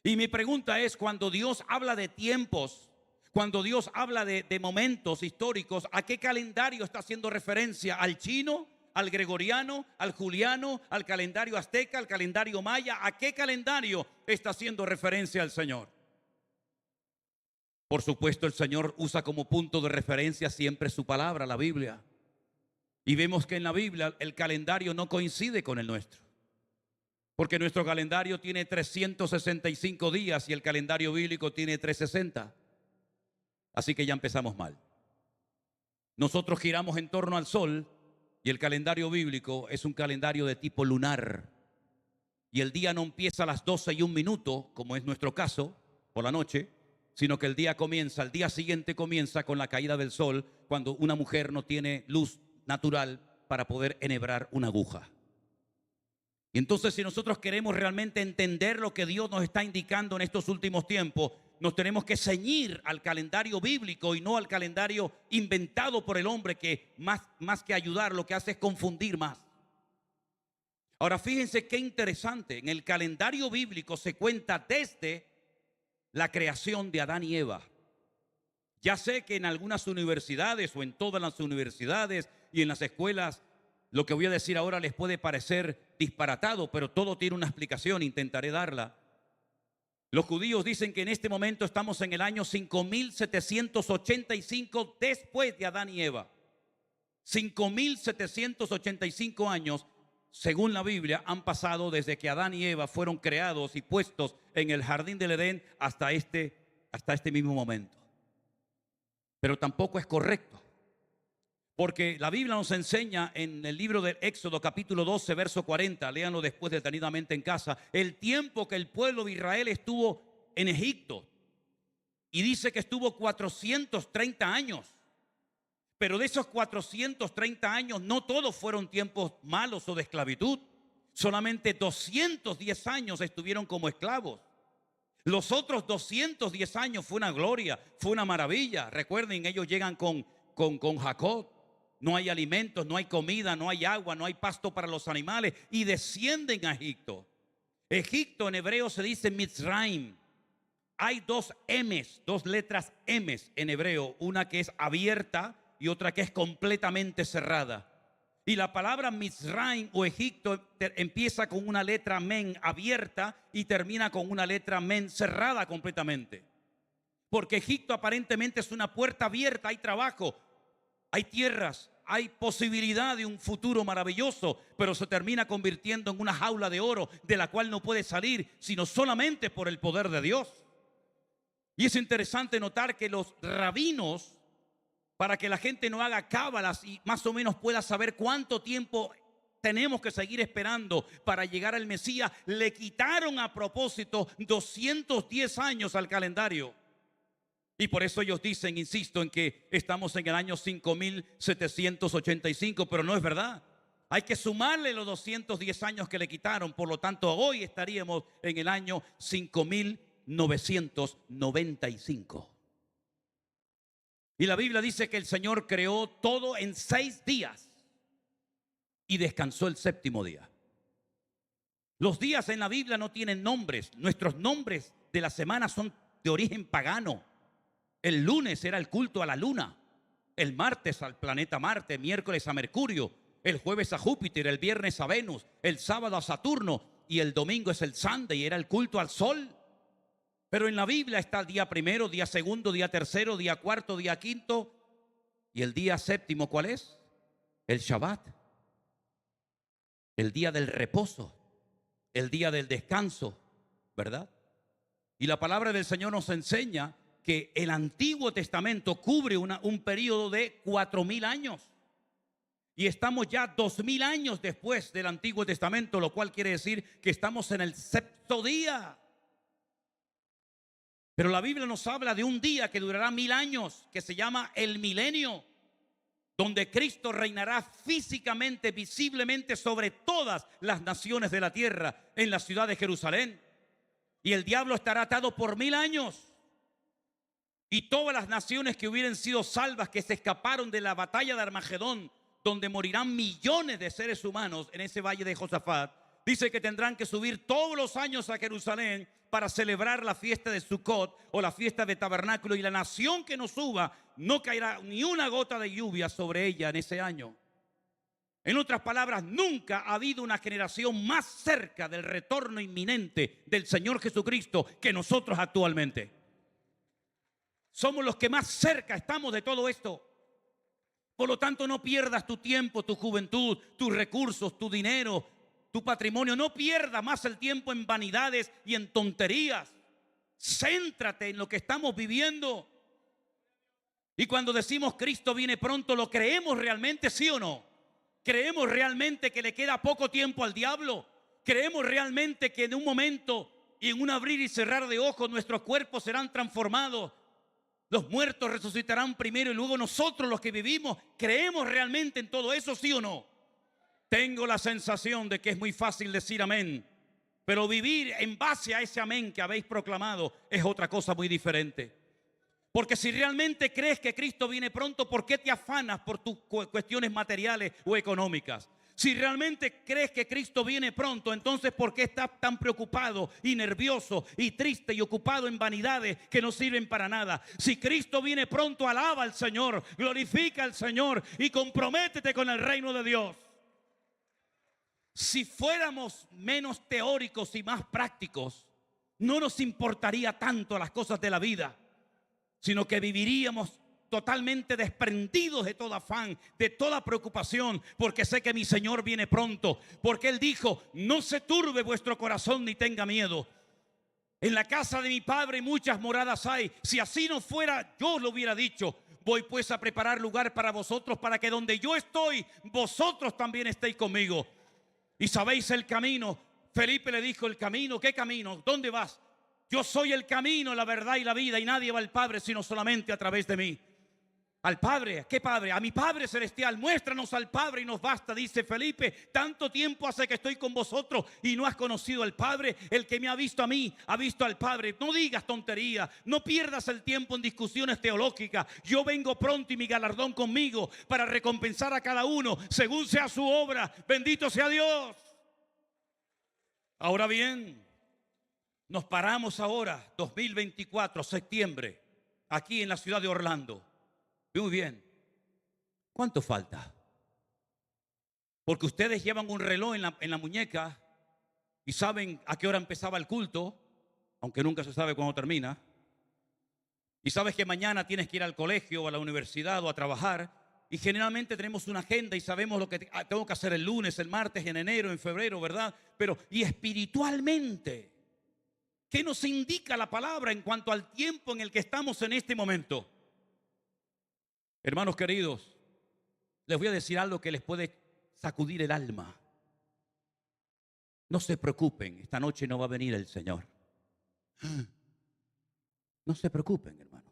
Y mi pregunta es, cuando Dios habla de tiempos, cuando Dios habla de momentos históricos, ¿a qué calendario está haciendo referencia? ¿Al chino, al gregoriano, al juliano, al calendario azteca, al calendario maya? ¿A qué calendario está haciendo referencia el Señor? Por supuesto, el Señor usa como punto de referencia siempre su palabra, la Biblia. Y vemos que en la Biblia el calendario no coincide con el nuestro. Porque nuestro calendario tiene 365 días y el calendario bíblico tiene 360. Así que ya empezamos mal. Nosotros giramos en torno al sol y el calendario bíblico es un calendario de tipo lunar. Y el día no empieza a las 12:01, como es nuestro caso, por la noche, sino que el día siguiente comienza con la caída del sol, cuando una mujer no tiene luz natural para poder enhebrar una aguja. Y entonces, si nosotros queremos realmente entender lo que Dios nos está indicando en estos últimos tiempos, nos tenemos que ceñir al calendario bíblico y no al calendario inventado por el hombre, que más que ayudar, lo que hace es confundir más. Ahora, fíjense qué interesante. En el calendario bíblico se cuenta desde la creación de Adán y Eva. Ya sé que en algunas universidades o en todas las universidades y en las escuelas, lo que voy a decir ahora les puede parecer disparatado, pero todo tiene una explicación, intentaré darla. Los judíos dicen que en este momento estamos en el año 5785 después de Adán y Eva. 5785 años, según la Biblia, han pasado desde que Adán y Eva fueron creados y puestos en el jardín del Edén hasta este mismo momento. Pero tampoco es correcto, porque la Biblia nos enseña en el libro del Éxodo capítulo 12 verso 40, léanlo después detenidamente en casa, el tiempo que el pueblo de Israel estuvo en Egipto, y dice que estuvo 430 años. Pero de esos 430 años no todos fueron tiempos malos o de esclavitud. Solamente 210 años estuvieron como esclavos. Los otros 210 años fue una gloria, fue una maravilla. Recuerden, ellos llegan con Jacob. No hay alimentos, no hay comida, no hay agua, no hay pasto para los animales, y descienden a Egipto. Egipto en hebreo se dice Mitzrayim. Hay dos M's, dos letras M's en hebreo, una que es abierta y otra que es completamente cerrada. Y la palabra Mitzrayim o Egipto empieza con una letra men abierta y termina con una letra men cerrada completamente. Porque Egipto aparentemente es una puerta abierta, hay trabajo, hay tierras, hay posibilidad de un futuro maravilloso, pero se termina convirtiendo en una jaula de oro de la cual no puede salir sino solamente por el poder de Dios. Y es interesante notar que los rabinos, para que la gente no haga cábalas y más o menos pueda saber cuánto tiempo tenemos que seguir esperando para llegar al Mesías, le quitaron a propósito 210 años al calendario. Y por eso ellos dicen, insisto, en que estamos en el año 5785, pero no es verdad. Hay que sumarle los 210 años que le quitaron, por lo tanto hoy estaríamos en el año 5995. Y la Biblia dice que el Señor creó todo en 6 días y descansó el séptimo día. Los días en la Biblia no tienen nombres. Nuestros nombres de la semana son de origen pagano. El lunes era el culto a la luna, el martes al planeta Marte, miércoles a Mercurio, el jueves a Júpiter, el viernes a Venus, el sábado a Saturno y el domingo es el Sunday, era el culto al sol. Pero en la Biblia está el día primero, día segundo, día tercero, día cuarto, día quinto. Y el día séptimo, ¿cuál es? El Shabbat. El día del reposo. El día del descanso, ¿verdad? Y la palabra del Señor nos enseña que el Antiguo Testamento cubre un periodo de 4000 años. Y estamos ya 2000 años después del Antiguo Testamento, lo cual quiere decir que estamos en el sexto día. Pero la Biblia nos habla de un día que durará 1000 años, que se llama el milenio, donde Cristo reinará físicamente, visiblemente sobre todas las naciones de la tierra en la ciudad de Jerusalén. Y el diablo estará atado por 1000 años. Y todas las naciones que hubieran sido salvas, que se escaparon de la batalla de Armagedón, donde morirán millones de seres humanos en ese valle de Josafat, dice que tendrán que subir todos los años a Jerusalén para celebrar la fiesta de Sukkot o la fiesta de Tabernáculo, y la nación que no suba no caerá ni una gota de lluvia sobre ella en ese año. En otras palabras, nunca ha habido una generación más cerca del retorno inminente del Señor Jesucristo que nosotros actualmente. Somos los que más cerca estamos de todo esto. Por lo tanto, no pierdas tu tiempo, tu juventud, tus recursos, tu dinero, tu patrimonio. No pierdas más el tiempo en vanidades y en tonterías. Céntrate en lo que estamos viviendo. Y cuando decimos Cristo viene pronto, ¿lo creemos realmente, sí o no? ¿Creemos realmente que le queda poco tiempo al diablo? ¿Creemos realmente que en un momento y en un abrir y cerrar de ojos nuestros cuerpos serán transformados? Los muertos resucitarán primero y luego nosotros los que vivimos. ¿Creemos realmente en todo eso, sí o no? Tengo la sensación de que es muy fácil decir amén, pero vivir en base a ese amén que habéis proclamado es otra cosa muy diferente. Porque si realmente crees que Cristo viene pronto, ¿por qué te afanas por tus cuestiones materiales o económicas? Si realmente crees que Cristo viene pronto, entonces ¿por qué estás tan preocupado y nervioso y triste y ocupado en vanidades que no sirven para nada? Si Cristo viene pronto, alaba al Señor, glorifica al Señor y comprométete con el reino de Dios. Si fuéramos menos teóricos y más prácticos, no nos importaría tanto las cosas de la vida, sino que viviríamos totalmente desprendidos de todo afán, de toda preocupación, porque sé que mi Señor viene pronto, porque Él dijo, no se turbe vuestro corazón ni tenga miedo. En la casa de mi Padre muchas moradas hay. Si así no fuera, yo lo hubiera dicho. Voy pues a preparar lugar para vosotros, para que donde yo estoy, vosotros también estéis conmigo. Y sabéis el camino. Felipe le dijo, ¿el camino? ¿Qué camino? ¿Dónde vas? Yo soy el camino, la verdad y la vida, y nadie va al Padre sino solamente a través de mí. Al Padre, ¿qué Padre? A mi Padre Celestial. Muéstranos al Padre y nos basta, dice Felipe. Tanto tiempo hace que estoy con vosotros y no has conocido al Padre. El que me ha visto a mí, ha visto al Padre. No digas tonterías, no pierdas el tiempo en discusiones teológicas. Yo vengo pronto y mi galardón conmigo para recompensar a cada uno según sea su obra. Bendito sea Dios. Ahora bien, nos paramos ahora, 2024, septiembre, aquí en la ciudad de Orlando. Muy bien. ¿Cuánto falta? Porque ustedes llevan un reloj en la muñeca y saben a qué hora empezaba el culto, aunque nunca se sabe cuándo termina. Y sabes que mañana tienes que ir al colegio o a la universidad o a trabajar. Y generalmente tenemos una agenda y sabemos lo que tengo que hacer el lunes, el martes, en enero, en febrero, ¿verdad? Pero, y espiritualmente, ¿qué nos indica la palabra en cuanto al tiempo en el que estamos en este momento? Hermanos queridos, les voy a decir algo que les puede sacudir el alma. No se preocupen, esta noche no va a venir el Señor. No se preocupen, hermanos.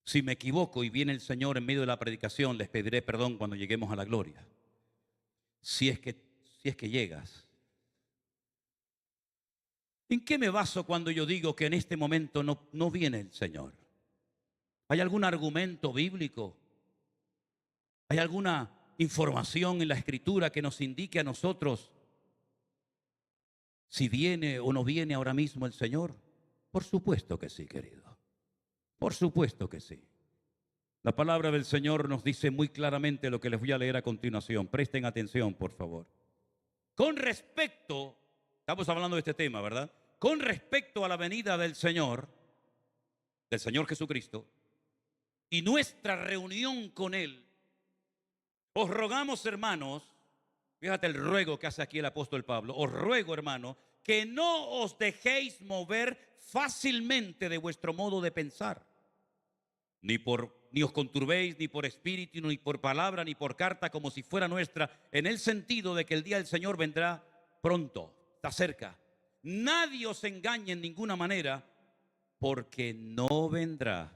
Si me equivoco y viene el Señor en medio de la predicación, les pediré perdón cuando lleguemos a la gloria. Si es que llegas. ¿En qué me baso cuando yo digo que en este momento no viene el Señor? ¿Hay algún argumento bíblico? ¿Hay alguna información en la Escritura que nos indique a nosotros si viene o no viene ahora mismo el Señor? Por supuesto que sí, querido. Por supuesto que sí. La palabra del Señor nos dice muy claramente lo que les voy a leer a continuación. Presten atención, por favor. Con respecto, estamos hablando de este tema, ¿verdad? Con respecto a la venida del Señor Jesucristo, y nuestra reunión con Él, os rogamos, hermanos, fíjate el ruego que hace aquí el apóstol Pablo, os ruego, hermanos, que no os dejéis mover fácilmente de vuestro modo de pensar. Ni os conturbéis ni por espíritu, ni por palabra, ni por carta, como si fuera nuestra, en el sentido de que el día del Señor vendrá pronto, está cerca. Nadie os engañe en ninguna manera, porque no vendrá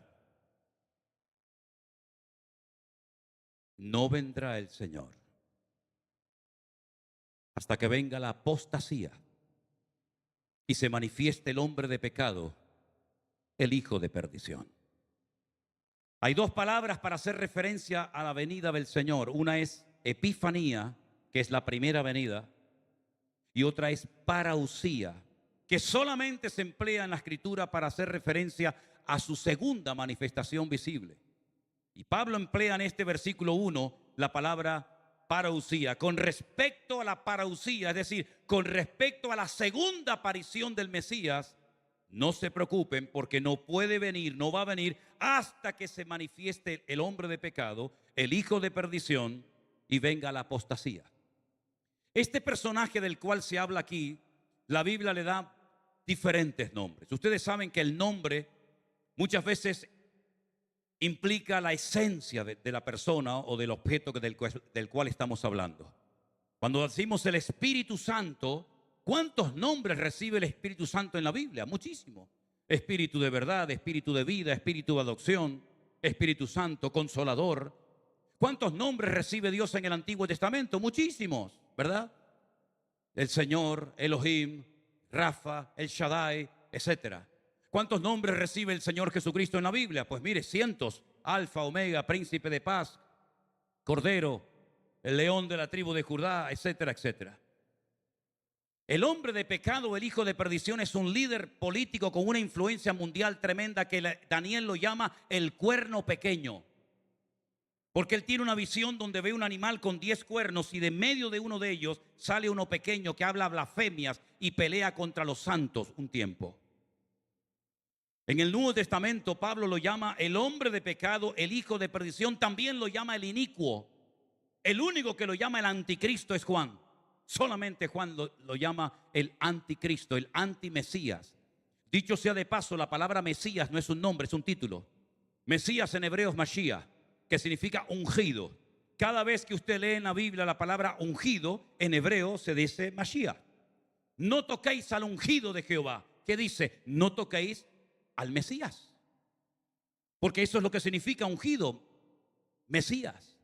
el Señor hasta que venga la apostasía y se manifieste el hombre de pecado, el hijo de perdición. Hay dos palabras para hacer referencia a la venida del Señor. Una es epifanía, que es la primera venida, y otra es parausía, que solamente se emplea en la Escritura para hacer referencia a su segunda manifestación visible. Y Pablo emplea en este versículo 1 la palabra parausía. Con respecto a la parausía, es decir, con respecto a la segunda aparición del Mesías, no se preocupen porque no puede venir, no va a venir hasta que se manifieste el hombre de pecado, el hijo de perdición, y venga la apostasía. Este personaje del cual se habla aquí, la Biblia le da diferentes nombres. Ustedes saben que el nombre muchas veces implica la esencia de la persona o del objeto del cual estamos hablando. Cuando decimos el Espíritu Santo, ¿cuántos nombres recibe el Espíritu Santo en la Biblia? Muchísimos. Espíritu de verdad, Espíritu de vida, Espíritu de adopción, Espíritu Santo, Consolador. ¿Cuántos nombres recibe Dios en el Antiguo Testamento? Muchísimos, ¿verdad? El Señor, Elohim, Rafa, El Shaddai, etcétera. ¿Cuántos nombres recibe el Señor Jesucristo en la Biblia? Pues mire, cientos. Alfa, Omega, Príncipe de Paz, Cordero, el León de la tribu de Judá, etcétera, etcétera. El hombre de pecado, el hijo de perdición, es un líder político con una influencia mundial tremenda que Daniel lo llama el cuerno pequeño. Porque él tiene una visión donde ve un animal con 10 cuernos y de medio de uno de ellos sale uno pequeño que habla blasfemias y pelea contra los santos un tiempo. En el Nuevo Testamento Pablo lo llama el hombre de pecado, el hijo de perdición, también lo llama el inicuo. El único que lo llama el anticristo es Juan. Solamente Juan lo llama el anticristo, el antimesías. Dicho sea de paso, la palabra Mesías no es un nombre, es un título. Mesías en hebreo es Mashiach, que significa ungido. Cada vez que usted lee en la Biblia la palabra ungido, en hebreo se dice Mashiach. No toquéis al ungido de Jehová. ¿Qué dice? No toquéis al Mesías. Porque eso es lo que significa ungido, Mesías.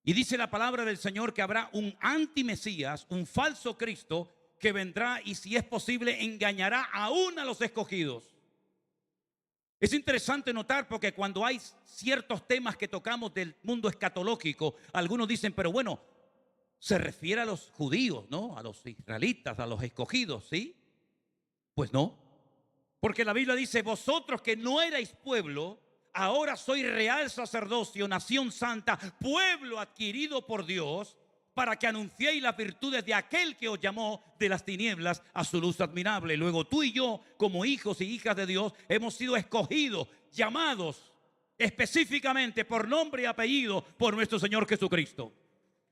Y dice la palabra del Señor que habrá un antimesías, un falso Cristo, que vendrá y si es posible engañará aún a los escogidos. Es interesante notar porque cuando hay ciertos temas que tocamos del mundo escatológico, algunos dicen, pero bueno, se refiere a los judíos, ¿no? A los israelitas, a los escogidos, ¿sí? Pues no. Porque la Biblia dice, vosotros que no erais pueblo, ahora sois real sacerdocio, nación santa, pueblo adquirido por Dios, para que anunciéis las virtudes de aquel que os llamó de las tinieblas a su luz admirable. Luego tú y yo, como hijos y hijas de Dios, hemos sido escogidos, llamados específicamente por nombre y apellido por nuestro Señor Jesucristo.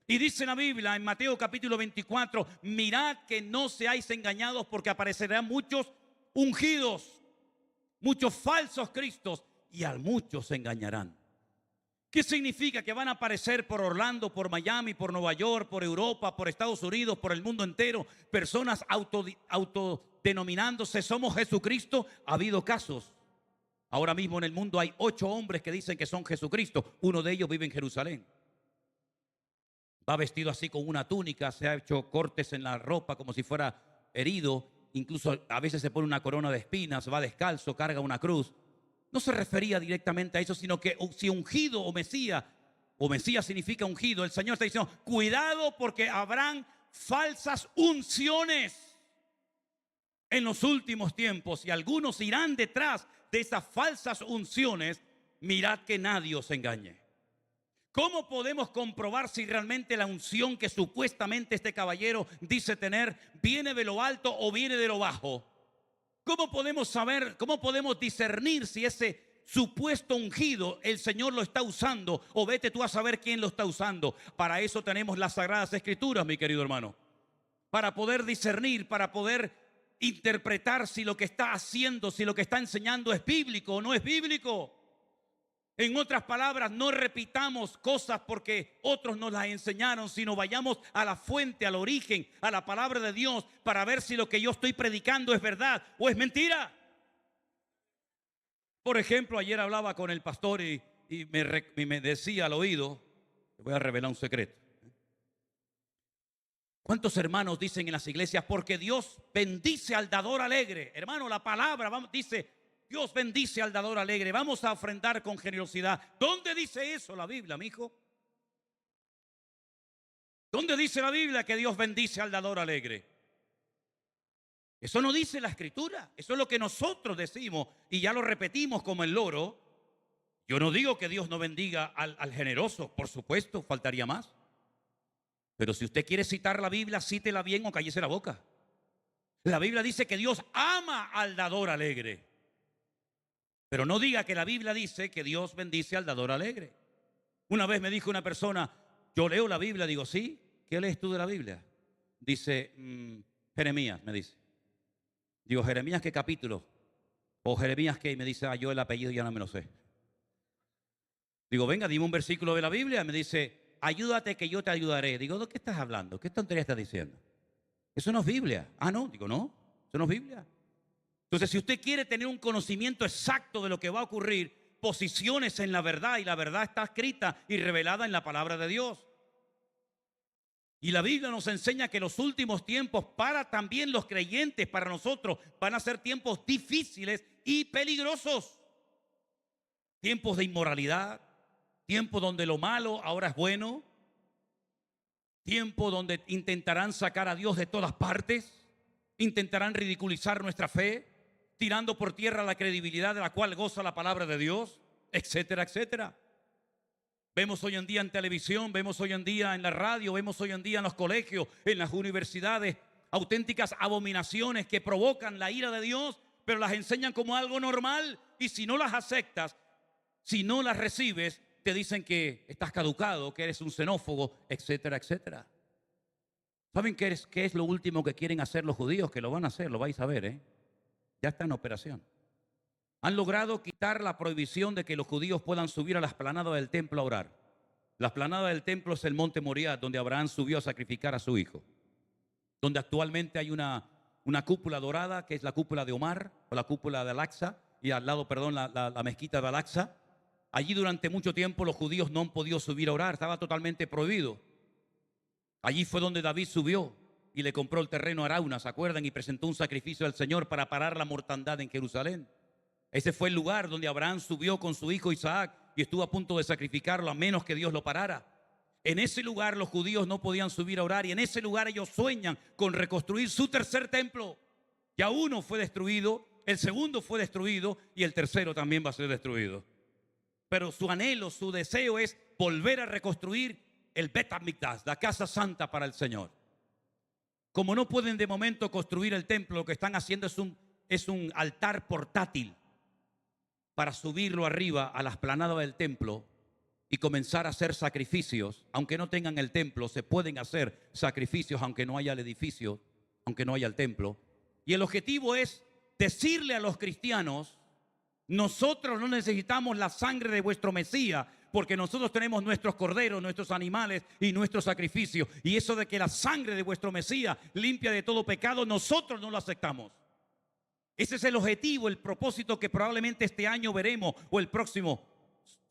Y dice la Biblia en Mateo capítulo 24, mirad que no seáis engañados porque aparecerán muchos ungidos, muchos falsos cristos y a muchos se engañarán. ¿Qué significa? Que van a aparecer por Orlando, por Miami, por Nueva York, por Europa, por Estados Unidos, por el mundo entero, personas autodenominándose somos Jesucristo. Ha habido casos. Ahora mismo en el mundo hay 8 hombres que dicen que son Jesucristo. Uno de ellos vive en Jerusalén. Va vestido así con una túnica, se ha hecho cortes en la ropa como si fuera herido. Incluso a veces se pone una corona de espinas, va descalzo, carga una cruz. No se refería directamente a eso, sino que si ungido o Mesías significa ungido, el Señor está diciendo, cuidado porque habrán falsas unciones en los últimos tiempos y algunos irán detrás de esas falsas unciones. Mirad que nadie os engañe. ¿Cómo podemos comprobar si realmente la unción que supuestamente este caballero dice tener viene de lo alto o viene de lo bajo? ¿Cómo podemos saber, cómo podemos discernir si ese supuesto ungido el Señor lo está usando o vete tú a saber quién lo está usando? Para eso tenemos las Sagradas Escrituras, mi querido hermano. Para poder discernir, para poder interpretar si lo que está haciendo, si lo que está enseñando es bíblico o no es bíblico. En otras palabras, no repitamos cosas porque otros nos las enseñaron, sino vayamos a la fuente, al origen, a la palabra de Dios para ver si lo que yo estoy predicando es verdad o es mentira. Por ejemplo, ayer hablaba con el pastor y me decía al oído, te voy a revelar un secreto. ¿Cuántos hermanos dicen en las iglesias, porque Dios bendice al dador alegre? Hermano, la palabra dice, Dios bendice al dador alegre. Vamos a ofrendar con generosidad. ¿Dónde dice eso la Biblia, mi hijo? ¿Dónde dice la Biblia que Dios bendice al dador alegre? Eso no dice la Escritura. Eso es lo que nosotros decimos y ya lo repetimos como el loro. Yo no digo que Dios no bendiga al generoso. Por supuesto, faltaría más. Pero si usted quiere citar la Biblia, cítela bien o cállese la boca. La Biblia dice que Dios ama al dador alegre. Pero no diga que la Biblia dice que Dios bendice al dador alegre. Una vez me dijo una persona, yo leo la Biblia. Digo, ¿sí? ¿Qué lees tú de la Biblia? Dice, Jeremías, me dice. Digo, ¿Jeremías qué capítulo? O Jeremías qué, y me dice, yo el apellido ya no me lo sé. Digo, venga, dime un versículo de la Biblia. Me dice, ayúdate que yo te ayudaré. Digo, ¿de qué estás hablando? ¿Qué tontería estás diciendo? Eso no es Biblia. Ah, no. Digo, no, eso no es Biblia. Entonces, si usted quiere tener un conocimiento exacto de lo que va a ocurrir, posiciónese en la verdad, y la verdad está escrita y revelada en la palabra de Dios. Y la Biblia nos enseña que los últimos tiempos, para también los creyentes, para nosotros, van a ser tiempos difíciles y peligrosos. Tiempos de inmoralidad, tiempos donde lo malo ahora es bueno, tiempos donde intentarán sacar a Dios de todas partes, intentarán ridiculizar nuestra fe, tirando por tierra la credibilidad de la cual goza la palabra de Dios, etcétera, etcétera. Vemos hoy en día en televisión, vemos hoy en día en la radio, vemos hoy en día en los colegios, en las universidades, auténticas abominaciones que provocan la ira de Dios, pero las enseñan como algo normal. Y si no las aceptas, si no las recibes, te dicen que estás caducado, que eres un xenófobo, etcétera, etcétera. ¿Saben qué es lo último que quieren hacer los judíos? Que lo van a hacer, lo vais a ver, ¿eh? Ya está en operación. Han logrado quitar la prohibición de que los judíos puedan subir a la explanada del templo a orar. La explanada del templo es el monte Moriah, donde Abraham subió a sacrificar a su hijo. Donde actualmente hay una cúpula dorada, que es la cúpula de Omar, o la cúpula de Al-Aqsa, y al lado, perdón, la mezquita de Al-Aqsa. Allí durante mucho tiempo los judíos no han podido subir a orar, estaba totalmente prohibido. Allí fue donde David subió y le compró el terreno a Arauna, ¿se acuerdan? Y presentó un sacrificio al Señor para parar la mortandad en Jerusalén. Ese fue el lugar donde Abraham subió con su hijo Isaac y estuvo a punto de sacrificarlo a menos que Dios lo parara. En ese lugar los judíos no podían subir a orar, y en ese lugar ellos sueñan con reconstruir su tercer templo. Ya uno fue destruido, el segundo fue destruido y el tercero también va a ser destruido. Pero su anhelo, su deseo es volver a reconstruir el Bet HaMikdash, la casa santa para el Señor. Como no pueden de momento construir el templo, lo que están haciendo es un altar portátil para subirlo arriba a la explanada del templo y comenzar a hacer sacrificios. Aunque no tengan el templo, se pueden hacer sacrificios aunque no haya el edificio, aunque no haya el templo. Y el objetivo es decirle a los cristianos, nosotros no necesitamos la sangre de vuestro Mesías, porque nosotros tenemos nuestros corderos, nuestros animales y nuestros sacrificios. Y eso de que la sangre de vuestro Mesías limpia de todo pecado, nosotros no lo aceptamos. Ese es el objetivo, el propósito que probablemente este año veremos, o el próximo,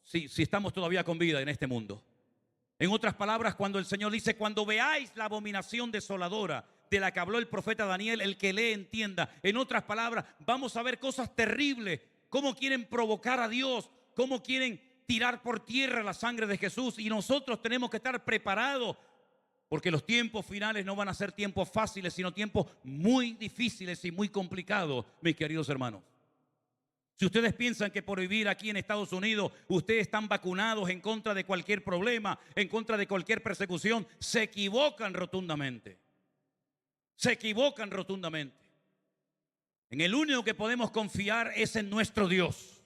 si estamos todavía con vida en este mundo. En otras palabras, cuando el Señor dice, cuando veáis la abominación desoladora de la que habló el profeta Daniel, el que lee entienda. En otras palabras, vamos a ver cosas terribles, cómo quieren provocar a Dios, cómo quieren tirar por tierra la sangre de Jesús, y nosotros tenemos que estar preparados. Porque los tiempos finales no van a ser tiempos fáciles, sino tiempos muy difíciles y muy complicados, mis queridos hermanos. Si ustedes piensan que por vivir aquí en Estados Unidos, ustedes están vacunados en contra de cualquier problema, en contra de cualquier persecución, se equivocan rotundamente. Se equivocan rotundamente. En el único que podemos confiar es en nuestro Dios.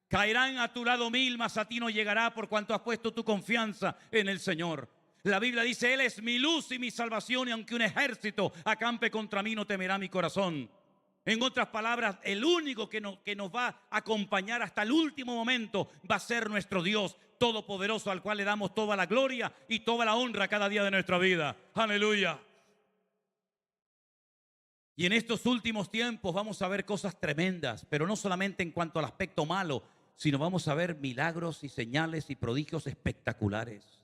Caerán a tu lado 1000, mas a ti no llegará, por cuanto has puesto tu confianza en el Señor. La Biblia dice, Él es mi luz y mi salvación, y aunque un ejército acampe contra mí, no temerá mi corazón. En otras palabras, el único que nos va a acompañar hasta el último momento va a ser nuestro Dios todopoderoso, al cual le damos toda la gloria y toda la honra cada día de nuestra vida. Aleluya. Y en estos últimos tiempos vamos a ver cosas tremendas, pero no solamente en cuanto al aspecto malo, sino vamos a ver milagros y señales y prodigios espectaculares.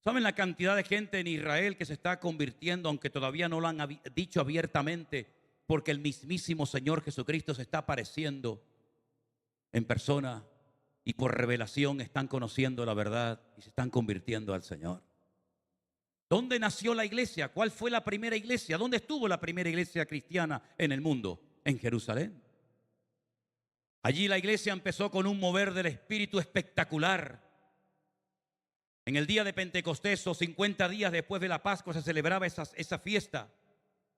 ¿Saben la cantidad de gente en Israel que se está convirtiendo, aunque todavía no lo han dicho abiertamente? Porque el mismísimo Señor Jesucristo se está apareciendo en persona y por revelación están conociendo la verdad y se están convirtiendo al Señor. ¿Dónde nació la iglesia? ¿Cuál fue la primera iglesia? ¿Dónde estuvo la primera iglesia cristiana en el mundo? En Jerusalén. Allí la iglesia empezó con un mover del Espíritu espectacular. En el día de Pentecostés, o 50 días después de la Pascua, se celebraba esa fiesta.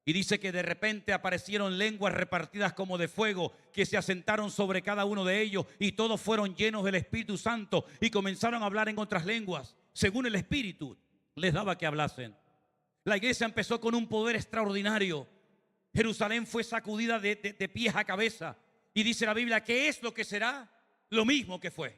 Y dice que de repente aparecieron lenguas repartidas como de fuego, que se asentaron sobre cada uno de ellos, y todos fueron llenos del Espíritu Santo y comenzaron a hablar en otras lenguas, según el Espíritu les daba que hablasen. La iglesia empezó con un poder extraordinario. Jerusalén fue sacudida de pies a cabeza. Y dice la Biblia, ¿qué es lo que será? Lo mismo que fue.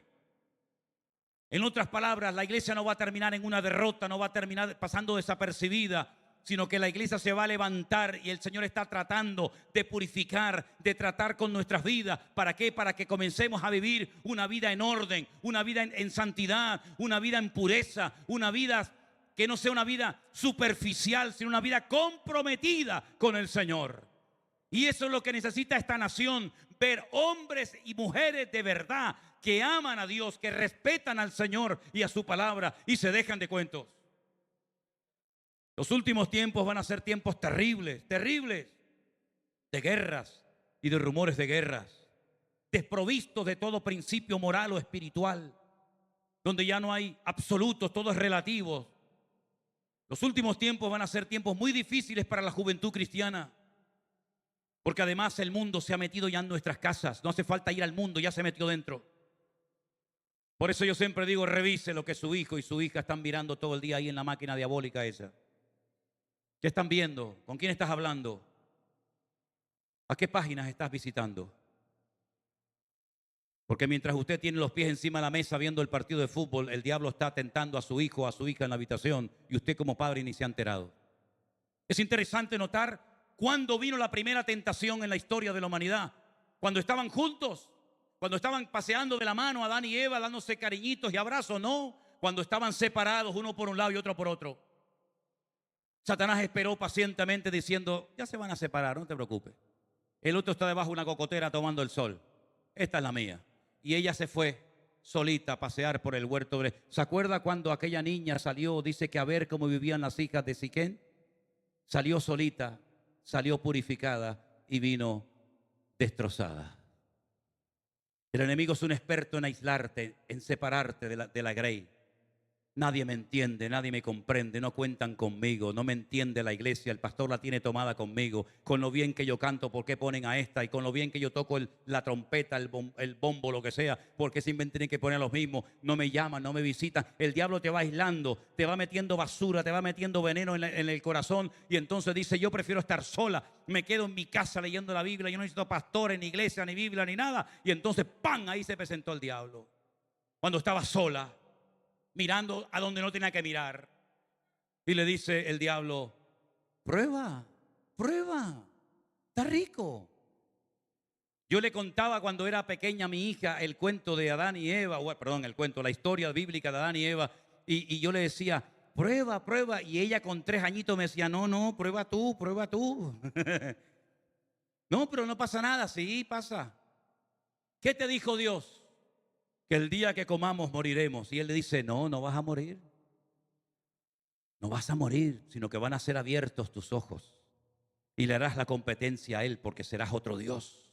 En otras palabras, la iglesia no va a terminar en una derrota, no va a terminar pasando desapercibida, sino que la iglesia se va a levantar y el Señor está tratando de purificar, de tratar con nuestras vidas. ¿Para qué? Para que comencemos a vivir una vida en orden, una vida en santidad, una vida en pureza, una vida que no sea una vida superficial, sino una vida comprometida con el Señor. Y eso es lo que necesita esta nación, ver hombres y mujeres de verdad que aman a Dios, que respetan al Señor y a su palabra y se dejan de cuentos. Los últimos tiempos van a ser tiempos terribles, terribles, de guerras y de rumores de guerras, desprovistos de todo principio moral o espiritual, donde ya no hay absolutos, todo es relativo. Los últimos tiempos van a ser tiempos muy difíciles para la juventud cristiana, porque además el mundo se ha metido ya en nuestras casas. No hace falta ir al mundo, ya se metió dentro. Por eso yo siempre digo, revise lo que su hijo y su hija están mirando todo el día ahí en la máquina diabólica esa. ¿Qué están viendo? ¿Con quién estás hablando? ¿A qué páginas estás visitando? Porque mientras usted tiene los pies encima de la mesa viendo el partido de fútbol, el diablo está tentando a su hijo o a su hija en la habitación y usted como padre ni se ha enterado. Es interesante notar cuándo vino la primera tentación en la historia de la humanidad. Cuando estaban juntos, cuando estaban paseando de la mano Adán y Eva, dándose cariñitos y abrazos, no. Cuando estaban separados, uno por un lado y otro por otro. Satanás esperó pacientemente diciendo, ya se van a separar, no te preocupes. El otro está debajo de una cocotera tomando el sol. Esta es la mía. Y ella se fue solita a pasear por el huerto. ¿Se acuerda cuando aquella niña salió, dice que a ver cómo vivían las hijas de Siquén? Salió solita, salió purificada y vino destrozada. El enemigo es un experto en aislarte, en separarte de la grey. Nadie me entiende, nadie me comprende, no cuentan conmigo, no me entiende la iglesia, el pastor la tiene tomada conmigo, con lo bien que yo canto, ¿por qué ponen a esta? Y con lo bien que yo toco la trompeta, el bombo, lo que sea, ¿por qué siempre tienen que poner a los mismos? No me llaman, no me visitan. El diablo te va aislando, te va metiendo basura, te va metiendo veneno en el corazón y entonces dice, yo prefiero estar sola, me quedo en mi casa leyendo la Biblia, yo no necesito pastor, ni iglesia, ni Biblia, ni nada. Y entonces, ¡pam!, ahí se presentó el diablo. Cuando estaba sola, mirando a donde no tenía que mirar. Y le dice el diablo, prueba, prueba, está rico. Yo le contaba cuando era pequeña a mi hija el cuento de Adán y Eva, la historia bíblica de Adán y Eva, y yo le decía, prueba, prueba, y ella con 3 añitos me decía, no, prueba tú, prueba tú. No, pero no pasa nada, sí pasa. ¿Qué te dijo Dios? Que el día que comamos moriremos. Y él le dice, no, no vas a morir. No vas a morir, sino que van a ser abiertos tus ojos. Y le harás la competencia a él porque serás otro Dios.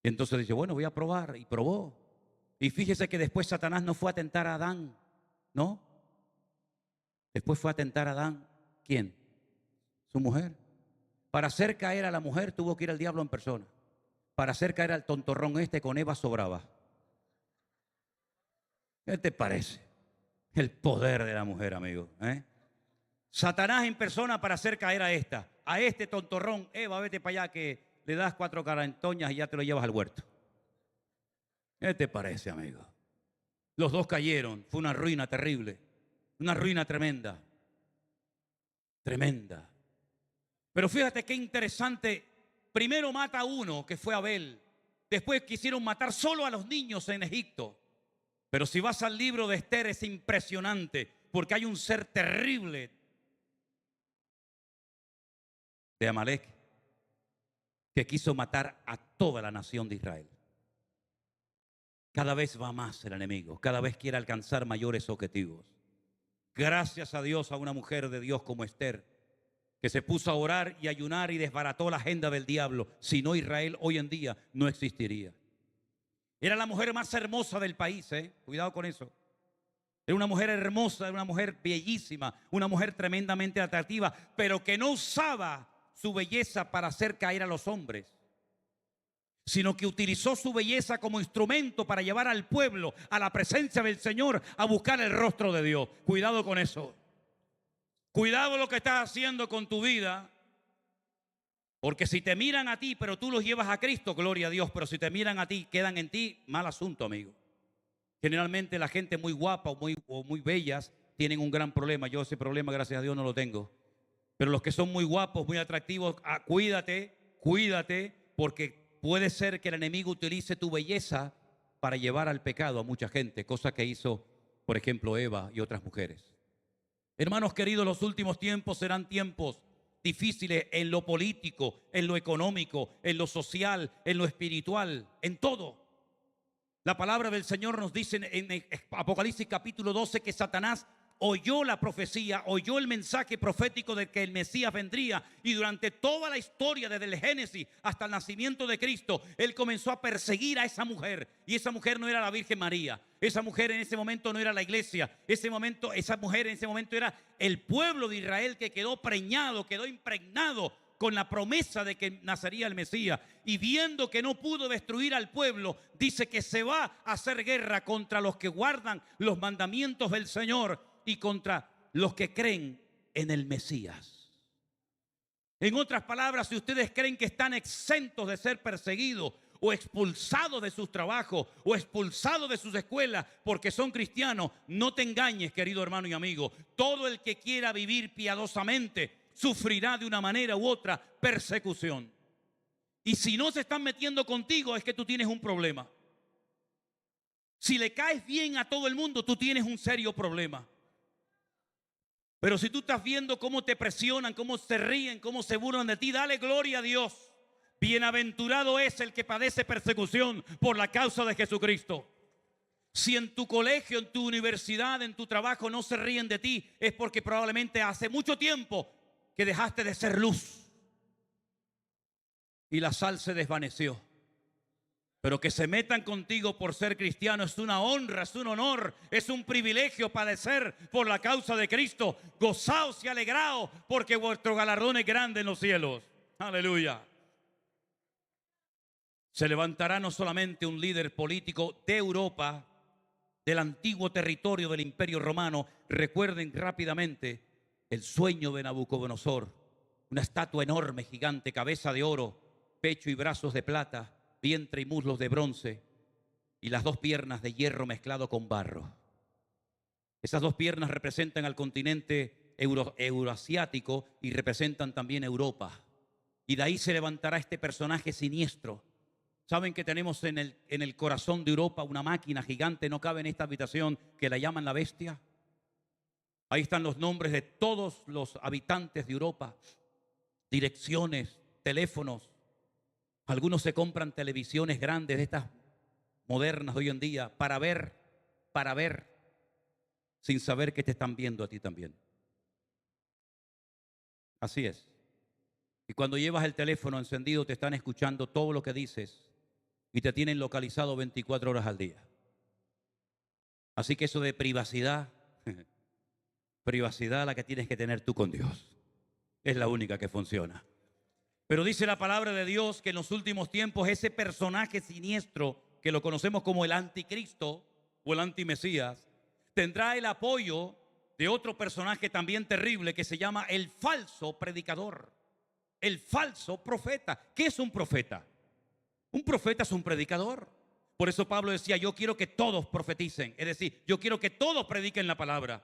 Y entonces dice, bueno, voy a probar. Y probó. Y fíjese que después Satanás no fue a tentar a Adán, ¿no? Después fue a tentar a Adán. ¿Quién? Su mujer. Para hacer caer a la mujer tuvo que ir el diablo en persona. Para hacer caer al tontorrón con Eva sobraba. ¿Qué te parece? El poder de la mujer, amigo. Satanás en persona para hacer caer a este tontorrón. Eva, vete para allá que le das 4 carantoñas y ya te lo llevas al huerto. ¿Qué te parece, amigo? Los dos cayeron. Fue una ruina terrible. Una ruina tremenda. Tremenda. Pero fíjate qué interesante. Primero mata a uno, que fue Abel. Después quisieron matar solo a los niños en Egipto. Pero si vas al libro de Esther es impresionante, porque hay un ser terrible de Amalek que quiso matar a toda la nación de Israel. Cada vez va más el enemigo, cada vez quiere alcanzar mayores objetivos. Gracias a Dios, a una mujer de Dios como Esther, que se puso a orar y ayunar y desbarató la agenda del diablo. Si no, Israel hoy en día no existiría. Era la mujer más hermosa del país, cuidado con eso. Era una mujer hermosa, era una mujer bellísima, una mujer tremendamente atractiva, pero que no usaba su belleza para hacer caer a los hombres, sino que utilizó su belleza como instrumento para llevar al pueblo a la presencia del Señor, a buscar el rostro de Dios. Cuidado con eso. Cuidado lo que estás haciendo con tu vida. Porque si te miran a ti, pero tú los llevas a Cristo, gloria a Dios. Pero si te miran a ti, quedan en ti, mal asunto, amigo. Generalmente la gente muy guapa o muy bellas tienen un gran problema. Yo ese problema, gracias a Dios, no lo tengo. Pero los que son muy guapos, muy atractivos, cuídate, porque puede ser que el enemigo utilice tu belleza para llevar al pecado a mucha gente, cosa que hizo, por ejemplo, Eva y otras mujeres. Hermanos queridos, los últimos tiempos serán tiempos difíciles en lo político, en lo económico, en lo social, en lo espiritual, en todo. La palabra del Señor nos dice en Apocalipsis capítulo 12 que Satanás oyó la profecía, oyó el mensaje profético de que el Mesías vendría, y durante toda la historia, desde el Génesis hasta el nacimiento de Cristo, él comenzó a perseguir a esa mujer, y esa mujer no era la Virgen María, esa mujer en ese momento no era la iglesia, esa mujer en ese momento era el pueblo de Israel que quedó impregnado con la promesa de que nacería el Mesías, y viendo que no pudo destruir al pueblo, dice que se va a hacer guerra contra los que guardan los mandamientos del Señor y contra los que creen en el Mesías. En otras palabras, si ustedes creen que están exentos de ser perseguidos o expulsados de sus trabajos o expulsados de sus escuelas porque son cristianos, no te engañes, querido hermano y amigo. Todo el que quiera vivir piadosamente sufrirá de una manera u otra persecución. Y si no se están metiendo contigo, es que tú tienes un problema. Si le caes bien a todo el mundo, tú tienes un serio problema. Pero si tú estás viendo cómo te presionan, cómo se ríen, cómo se burlan de ti, dale gloria a Dios. Bienaventurado es el que padece persecución por la causa de Jesucristo. Si en tu colegio, en tu universidad, en tu trabajo no se ríen de ti, es porque probablemente hace mucho tiempo que dejaste de ser luz y la sal se desvaneció. Pero que se metan contigo por ser cristiano es una honra, es un honor, es un privilegio padecer por la causa de Cristo. Gozaos y alegraos porque vuestro galardón es grande en los cielos. Aleluya. Se levantará no solamente un líder político de Europa, del antiguo territorio del Imperio Romano. Recuerden rápidamente el sueño de Nabucodonosor. Una estatua enorme, gigante, cabeza de oro, pecho y brazos de plata, vientre y muslos de bronce y las 2 piernas de hierro mezclado con barro. Esas 2 piernas representan al continente euroasiático y representan también Europa. Y de ahí se levantará este personaje siniestro. ¿Saben que tenemos en el corazón de Europa una máquina gigante? No cabe en esta habitación, que la llaman la bestia. Ahí están los nombres de todos los habitantes de Europa, direcciones, teléfonos. Algunos se compran televisiones grandes de estas modernas de hoy en día para ver, sin saber que te están viendo a ti también. Así es. Y cuando llevas el teléfono encendido te están escuchando todo lo que dices y te tienen localizado 24 horas al día. Así que eso de privacidad, privacidad la que tienes que tener tú con Dios. Es la única que funciona. Pero dice la palabra de Dios que en los últimos tiempos ese personaje siniestro, que lo conocemos como el anticristo o el antimesías, tendrá el apoyo de otro personaje también terrible que se llama el falso predicador, el falso profeta. ¿Qué es un profeta? Un profeta es un predicador. Por eso Pablo decía, yo quiero que todos profeticen, es decir, yo quiero que todos prediquen la palabra.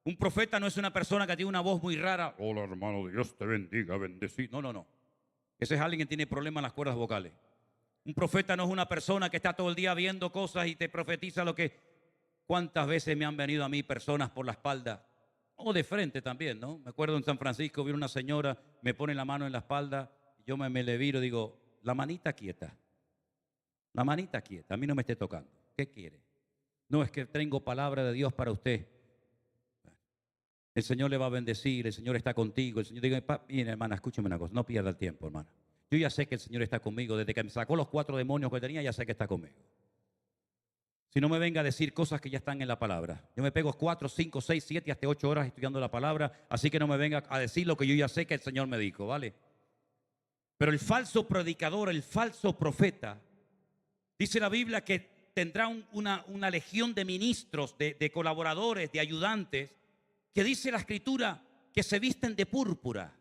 Un profeta no es una persona que tiene una voz muy rara. Hola hermano, Dios te bendiga, bendecido. No, no, no. Ese es alguien que tiene problemas en las cuerdas vocales. Un profeta no es una persona que está todo el día viendo cosas y te profetiza lo que... ¿Cuántas veces me han venido a mí personas por la espalda? O de frente también, ¿no? Me acuerdo en San Francisco, vi una señora, me pone la mano en la espalda, yo me le viro y digo, la manita quieta. La manita quieta, a mí no me esté tocando. ¿Qué quiere? No, es que tengo palabra de Dios para usted. El Señor le va a bendecir, el Señor está contigo. El Señor dice, mire hermana, escúcheme una cosa, no pierda el tiempo, hermana. Yo ya sé que el Señor está conmigo, desde que me sacó los 4 demonios que tenía, ya sé que está conmigo. Si no me venga a decir cosas que ya están en la palabra. Yo me pego 4, 5, 6, 7, hasta 8 horas estudiando la palabra, así que no me venga a decir lo que yo ya sé que el Señor me dijo, ¿vale? Pero el falso predicador, el falso profeta, dice la Biblia que tendrá una legión de ministros, de colaboradores, de ayudantes, que dice la Escritura que se visten de púrpura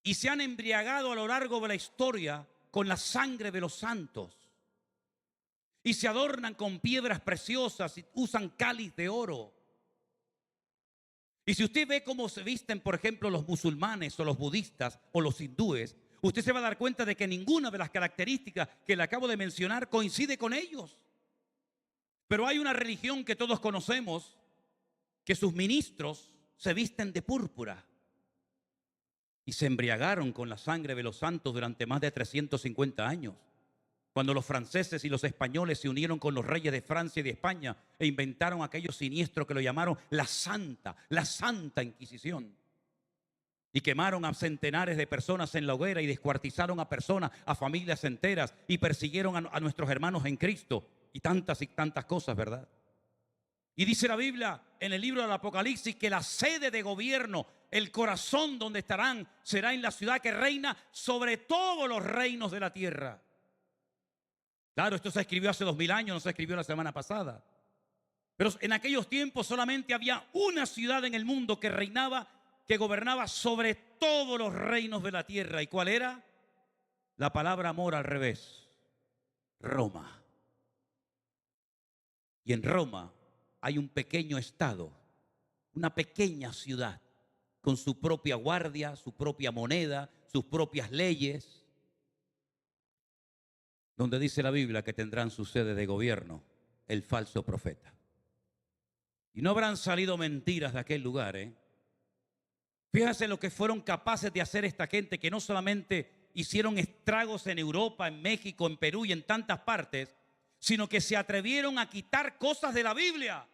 y se han embriagado a lo largo de la historia con la sangre de los santos y se adornan con piedras preciosas y usan cáliz de oro. Y si usted ve cómo se visten, por ejemplo, los musulmanes o los budistas o los hindúes, usted se va a dar cuenta de que ninguna de las características que le acabo de mencionar coincide con ellos. Pero hay una religión que todos conocemos, que sus ministros se visten de púrpura y se embriagaron con la sangre de los santos durante más de 350 años. Cuando los franceses y los españoles se unieron con los reyes de Francia y de España e inventaron aquello siniestro que lo llamaron la Santa Inquisición. Y quemaron a centenares de personas en la hoguera y descuartizaron a personas, a familias enteras y persiguieron a nuestros hermanos en Cristo y tantas cosas, ¿verdad? Y dice la Biblia en el libro del Apocalipsis que la sede de gobierno, el corazón donde estarán, será en la ciudad que reina sobre todos los reinos de la tierra. Claro, esto se escribió hace 2000 años, no se escribió la semana pasada. Pero en aquellos tiempos solamente había una ciudad en el mundo que reinaba, que gobernaba sobre todos los reinos de la tierra. ¿Y cuál era? La palabra amor al revés. Roma. Y en Roma hay un pequeño estado, una pequeña ciudad, con su propia guardia, su propia moneda, sus propias leyes, donde dice la Biblia que tendrán su sede de gobierno el falso profeta. Y no habrán salido mentiras de aquel lugar, ¿eh? Fíjense lo que fueron capaces de hacer esta gente, que no solamente hicieron estragos en Europa, en México, en Perú y en tantas partes, sino que se atrevieron a quitar cosas de la Biblia.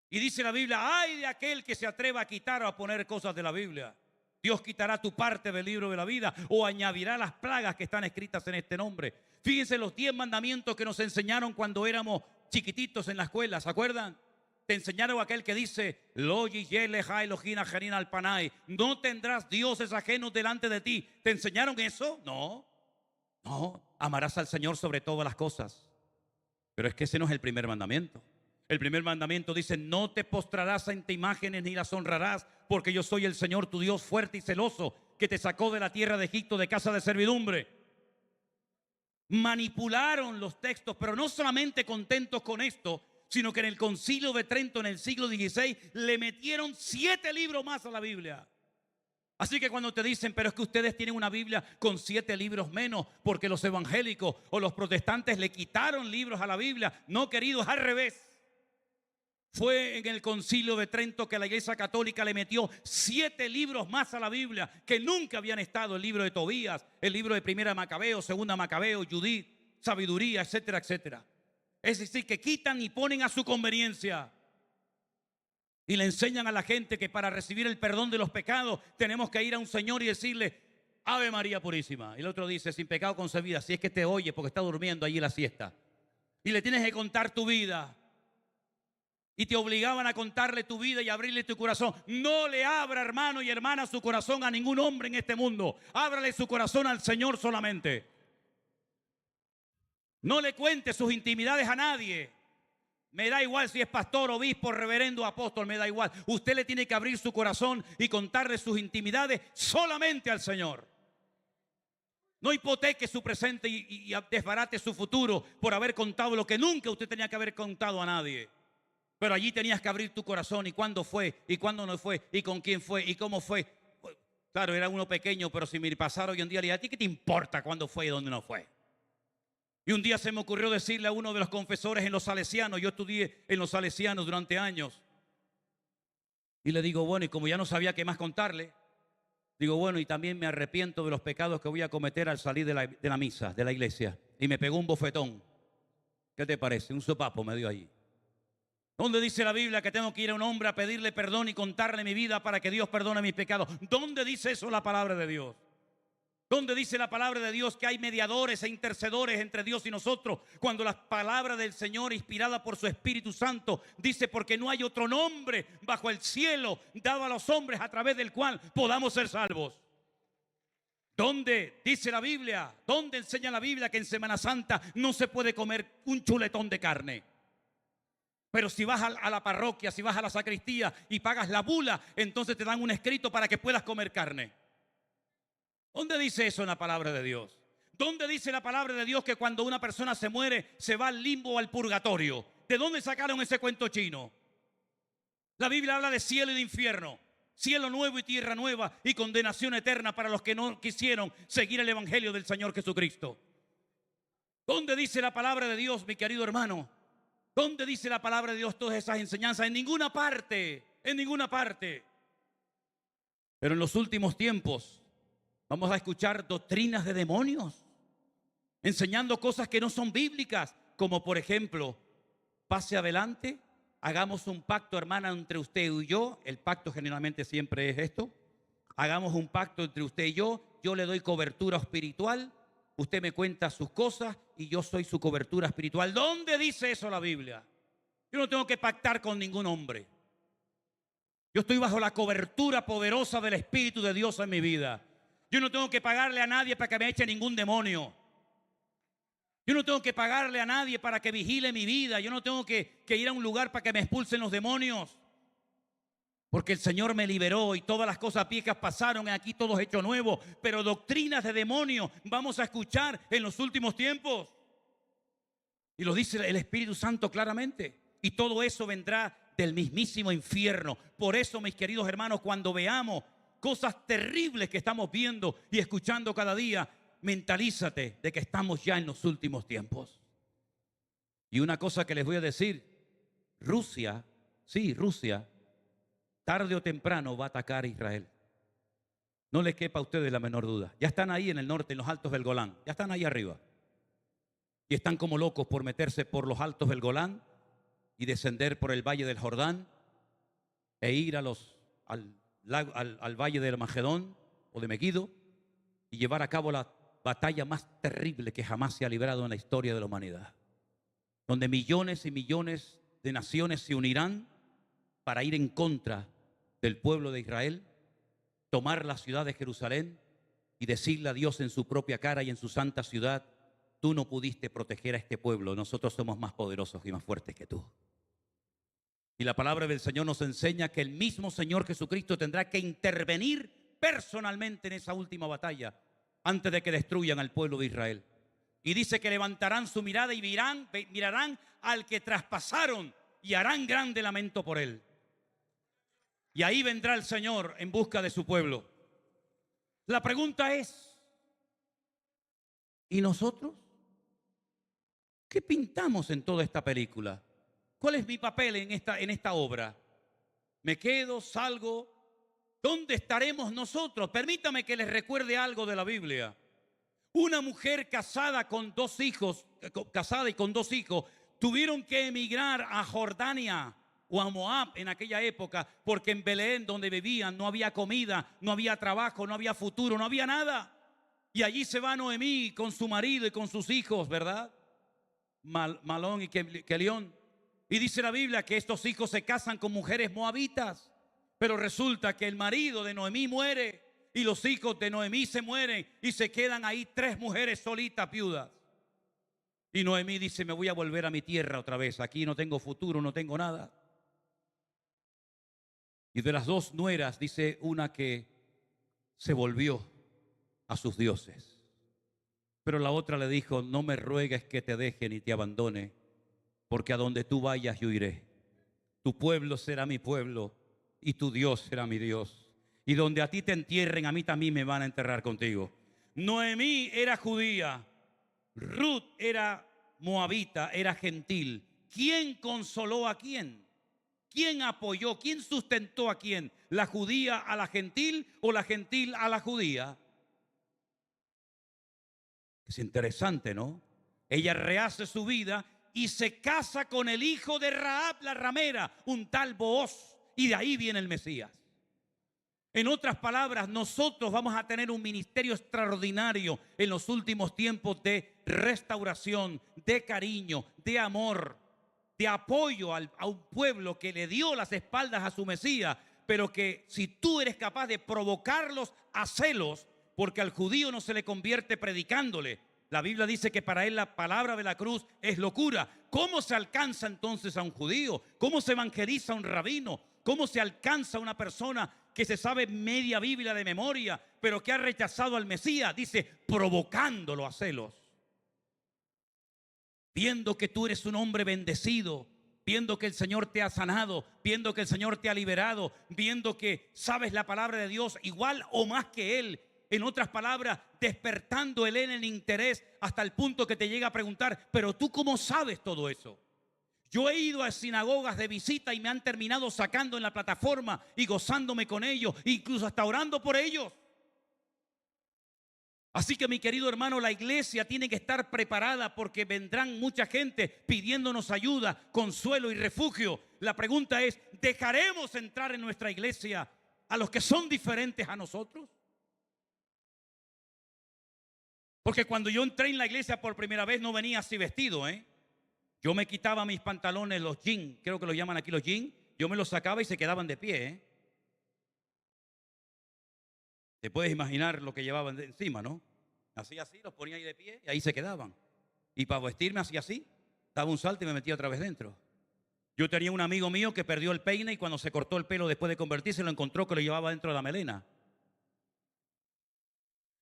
Y dice la Biblia, ay de aquel que se atreva a quitar o a poner cosas de la Biblia. Dios quitará tu parte del libro de la vida o añadirá las plagas que están escritas en este nombre. Fíjense los 10 mandamientos que nos enseñaron cuando éramos chiquititos en la escuela, ¿se acuerdan? Te enseñaron aquel que dice, no tendrás dioses ajenos delante de ti. ¿Te enseñaron eso? No, amarás al Señor sobre todas las cosas. Pero es que ese no es el primer mandamiento. El primer mandamiento dice, no te postrarás ante imágenes ni las honrarás, porque yo soy el Señor tu Dios fuerte y celoso, que te sacó de la tierra de Egipto, de casa de servidumbre. Manipularon los textos, pero no solamente contentos con esto, sino que en el Concilio de Trento, en el siglo XVI, le metieron 7 libros más a la Biblia. Así que cuando te dicen, pero es que ustedes tienen una Biblia con 7 libros menos, porque los evangélicos o los protestantes le quitaron libros a la Biblia. No, queridos, al revés. Fue en el Concilio de Trento que la Iglesia Católica le metió 7 libros más a la Biblia, que nunca habían estado: el libro de Tobías, el libro de Primera Macabeo, Segunda Macabeo, Judith, Sabiduría, etcétera, etcétera. Es decir, que quitan y ponen a su conveniencia. Y le enseñan a la gente que para recibir el perdón de los pecados tenemos que ir a un Señor y decirle, Ave María Purísima. Y el otro dice, sin pecado concebida, si es que te oye porque está durmiendo allí en la siesta. Y le tienes que contar tu vida. Y te obligaban a contarle tu vida y abrirle tu corazón. No le abra, hermano y hermana, su corazón a ningún hombre en este mundo. Ábrale su corazón al Señor solamente. No le cuente sus intimidades a nadie. Me da igual si es pastor, obispo, reverendo, apóstol, me da igual. Usted le tiene que abrir su corazón y contarle sus intimidades solamente al Señor. No hipoteque su presente y desbarate su futuro por haber contado lo que nunca usted tenía que haber contado a nadie. Pero allí tenías que abrir tu corazón y cuándo fue, y cuándo no fue, y con quién fue, y cómo fue. Claro, era uno pequeño, pero si me pasara hoy en día, le diría, ¿a ti qué te importa cuándo fue y dónde no fue? Y un día se me ocurrió decirle a uno de los confesores en los salesianos, yo estudié en los salesianos durante años, y le digo, bueno, y como ya no sabía qué más contarle, digo, bueno, y también me arrepiento de los pecados que voy a cometer al salir de la misa, de la iglesia. Y me pegó un bofetón. ¿Qué te parece? Un sopapo me dio allí. ¿Dónde dice la Biblia que tengo que ir a un hombre a pedirle perdón y contarle mi vida para que Dios perdone mis pecados? ¿Dónde dice eso la palabra de Dios? ¿Dónde dice la palabra de Dios que hay mediadores e intercedores entre Dios y nosotros? Cuando la palabra del Señor, inspirada por su Espíritu Santo, dice, porque no hay otro nombre bajo el cielo dado a los hombres a través del cual podamos ser salvos. ¿Dónde dice la Biblia? ¿Dónde enseña la Biblia que en Semana Santa no se puede comer un chuletón de carne? Pero si vas a la parroquia, si vas a la sacristía y pagas la bula, entonces te dan un escrito para que puedas comer carne. ¿Dónde dice eso en la palabra de Dios? ¿Dónde dice la palabra de Dios que cuando una persona se muere se va al limbo o al purgatorio? ¿De dónde sacaron ese cuento chino? La Biblia habla de cielo y de infierno, cielo nuevo y tierra nueva y condenación eterna para los que no quisieron seguir el evangelio del Señor Jesucristo. ¿Dónde dice la palabra de Dios, mi querido hermano? ¿Dónde dice la palabra de Dios todas esas enseñanzas? En ninguna parte, en ninguna parte. Pero en los últimos tiempos vamos a escuchar doctrinas de demonios, enseñando cosas que no son bíblicas, como por ejemplo, pase adelante, hagamos un pacto, hermana, entre usted y yo. El pacto generalmente siempre es esto. Hagamos un pacto entre usted y yo le doy cobertura espiritual. Usted me cuenta sus cosas y yo soy su cobertura espiritual. ¿Dónde dice eso la Biblia? Yo no tengo que pactar con ningún hombre. Yo estoy bajo la cobertura poderosa del Espíritu de Dios en mi vida. Yo no tengo que pagarle a nadie para que me eche ningún demonio. Yo no tengo que pagarle a nadie para que vigile mi vida. Yo no tengo que ir a un lugar para que me expulsen los demonios. Porque el Señor me liberó y todas las cosas viejas pasaron y aquí todo es hecho nuevo. Pero doctrinas de demonios vamos a escuchar en los últimos tiempos. Y lo dice el Espíritu Santo claramente. Y todo eso vendrá del mismísimo infierno. Por eso, mis queridos hermanos, cuando veamos cosas terribles que estamos viendo y escuchando cada día, mentalízate de que estamos ya en los últimos tiempos. Y una cosa que les voy a decir, Rusia, tarde o temprano va a atacar a Israel. No les quepa a ustedes la menor duda. Ya están ahí en el norte, en los altos del Golán. Ya están ahí arriba. Y están como locos por meterse por los altos del Golán y descender por el valle del Jordán e ir al valle del Magedón o de Megido y llevar a cabo la batalla más terrible que jamás se ha librado en la historia de la humanidad. Donde millones y millones de naciones se unirán para ir en contra del pueblo de Israel, tomar la ciudad de Jerusalén y decirle a Dios en su propia cara y en su santa ciudad, tú no pudiste proteger a este pueblo, nosotros somos más poderosos y más fuertes que tú. Y la palabra del Señor nos enseña que el mismo Señor Jesucristo tendrá que intervenir personalmente en esa última batalla antes de que destruyan al pueblo de Israel. Y dice que levantarán su mirada y mirarán al que traspasaron y harán grande lamento por él. Y ahí vendrá el Señor en busca de su pueblo. La pregunta es, ¿y nosotros? ¿Qué pintamos en toda esta película? ¿Cuál es mi papel en esta obra? ¿Me quedo, salgo? ¿Dónde estaremos nosotros? Permítame que les recuerde algo de la Biblia. Una mujer casada y con dos hijos, tuvieron que emigrar a Jordania o a Moab en aquella época, porque en Belén, donde vivían, no había comida, no había trabajo, no había futuro, no había nada. Y allí se va Noemí con su marido y con sus hijos, ¿verdad? Malón y Kelión. Y dice la Biblia que estos hijos se casan con mujeres moabitas. Pero resulta que el marido de Noemí muere y los hijos de Noemí se mueren y se quedan ahí 3 mujeres solitas, viudas. Y Noemí dice, me voy a volver a mi tierra otra vez. Aquí no tengo futuro, no tengo nada. Y de las dos nueras, dice una que se volvió a sus dioses. Pero la otra le dijo, no me ruegues que te deje ni te abandone, porque a donde tú vayas yo iré. Tu pueblo será mi pueblo y tu Dios será mi Dios. Y donde a ti te entierren, a mí también me van a enterrar contigo. Noemí era judía, Ruth era moabita, era gentil. ¿Quién consoló a quién? ¿Quién apoyó? ¿Quién sustentó a quién? ¿La judía a la gentil o la gentil a la judía? Es interesante, ¿no? Ella rehace su vida y se casa con el hijo de Rahab la ramera, un tal Booz, y de ahí viene el Mesías. En otras palabras, nosotros vamos a tener un ministerio extraordinario en los últimos tiempos de restauración, de cariño, de amor, de apoyo a un pueblo que le dio las espaldas a su Mesías, pero que si tú eres capaz de provocarlos a celos, porque al judío no se le convierte predicándole. La Biblia dice que para él la palabra de la cruz es locura. ¿Cómo se alcanza entonces a un judío? ¿Cómo se evangeliza a un rabino? ¿Cómo se alcanza a una persona que se sabe media Biblia de memoria, pero que ha rechazado al Mesías? Dice, provocándolo a celos. Viendo que tú eres un hombre bendecido, viendo que el Señor te ha sanado, viendo que el Señor te ha liberado, viendo que sabes la palabra de Dios igual o más que Él. En otras palabras, despertando en el interés hasta el punto que te llega a preguntar, pero tú ¿cómo sabes todo eso? Yo he ido a sinagogas de visita y me han terminado sacando en la plataforma y gozándome con ellos, incluso hasta orando por ellos. Así que mi querido hermano, la iglesia tiene que estar preparada porque vendrán mucha gente pidiéndonos ayuda, consuelo y refugio. La pregunta es, ¿dejaremos entrar en nuestra iglesia a los que son diferentes a nosotros? Porque cuando yo entré en la iglesia por primera vez no venía así vestido, ¿eh? Yo me quitaba mis pantalones, los jeans, creo que los llaman aquí los jeans, yo me los sacaba y se quedaban de pie, ¿eh? Te puedes imaginar lo que llevaban de encima, ¿no? Hacía así, los ponía ahí de pie y ahí se quedaban. Y para vestirme hacía así, daba un salto y me metía otra vez dentro. Yo tenía un amigo mío que perdió el peine y cuando se cortó el pelo después de convertirse lo encontró que lo llevaba dentro de la melena.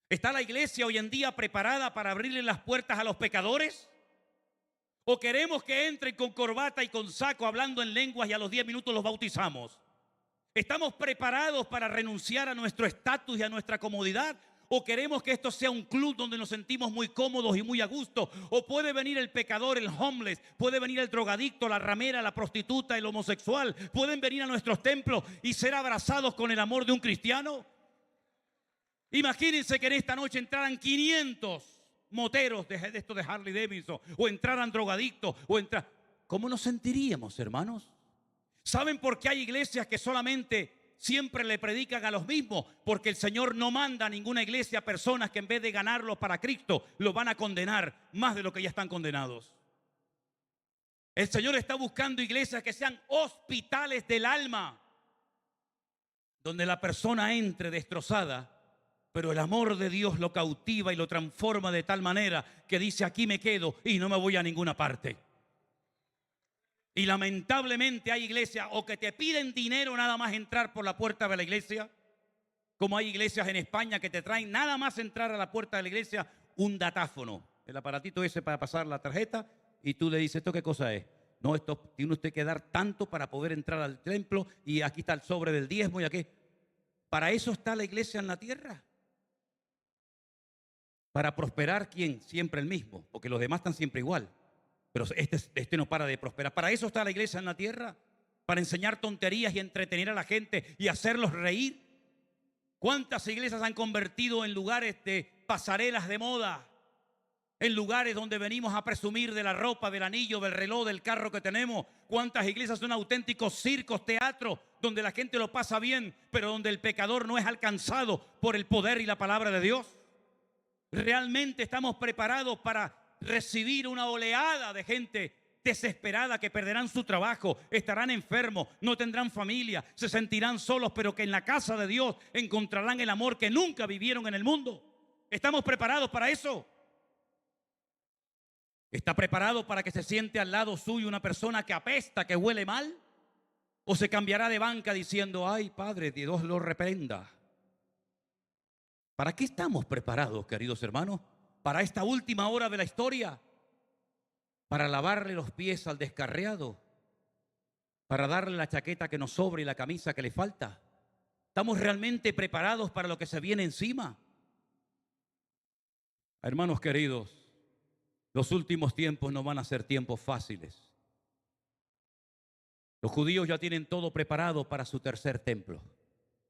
¿Está la iglesia hoy en día preparada para abrirle las puertas a los pecadores? ¿O queremos que entren con corbata y con saco hablando en lenguas y a los 10 minutos los bautizamos? ¿Estamos preparados para renunciar a nuestro estatus y a nuestra comodidad? ¿O queremos que esto sea un club donde nos sentimos muy cómodos y muy a gusto? ¿O puede venir el pecador, el homeless, puede venir el drogadicto, la ramera, la prostituta, el homosexual? ¿Pueden venir a nuestros templos y ser abrazados con el amor de un cristiano? Imagínense que en esta noche entraran 500 moteros de esto de Harley Davidson, o entraran drogadictos, ¿cómo nos sentiríamos, hermanos? ¿Saben por qué hay iglesias que solamente siempre le predican a los mismos? Porque el Señor no manda a ninguna iglesia a personas que en vez de ganarlos para Cristo, los van a condenar más de lo que ya están condenados. El Señor está buscando iglesias que sean hospitales del alma, donde la persona entre destrozada, pero el amor de Dios lo cautiva y lo transforma de tal manera que dice, aquí me quedo y no me voy a ninguna parte. Y lamentablemente hay iglesias o que te piden dinero nada más entrar por la puerta de la iglesia, como hay iglesias en España que te traen nada más entrar a la puerta de la iglesia un datáfono, el aparatito ese para pasar la tarjeta, y tú le dices, ¿esto qué cosa es? No, esto tiene usted que dar tanto para poder entrar al templo y aquí está el sobre del diezmo y aquí. ¿Para eso está la iglesia en la tierra? Para prosperar, ¿quién? Siempre el mismo, porque los demás están siempre igual. Pero este no para de prosperar. ¿Para eso está la iglesia en la tierra? ¿Para enseñar tonterías y entretener a la gente y hacerlos reír? ¿Cuántas iglesias han convertido en lugares de pasarelas de moda? En lugares donde venimos a presumir de la ropa, del anillo, del reloj, del carro que tenemos. ¿Cuántas iglesias son auténticos circos, teatros, donde la gente lo pasa bien, pero donde el pecador no es alcanzado por el poder y la palabra de Dios? ¿Realmente estamos preparados para recibir una oleada de gente desesperada que perderán su trabajo, estarán enfermos, no tendrán familia, se sentirán solos, pero que en la casa de Dios encontrarán el amor que nunca vivieron en el mundo? ¿Estamos preparados para eso? ¿Está preparado para que se siente al lado suyo una persona que apesta, que huele mal? ¿O se cambiará de banca diciendo, ay, Padre, Dios lo reprenda? ¿Para qué estamos preparados, queridos hermanos? ¿Para esta última hora de la historia? ¿Para lavarle los pies al descarriado? ¿Para darle la chaqueta que nos sobra y la camisa que le falta? ¿Estamos realmente preparados para lo que se viene encima? Hermanos queridos, los últimos tiempos no van a ser tiempos fáciles. Los judíos ya tienen todo preparado para su tercer templo.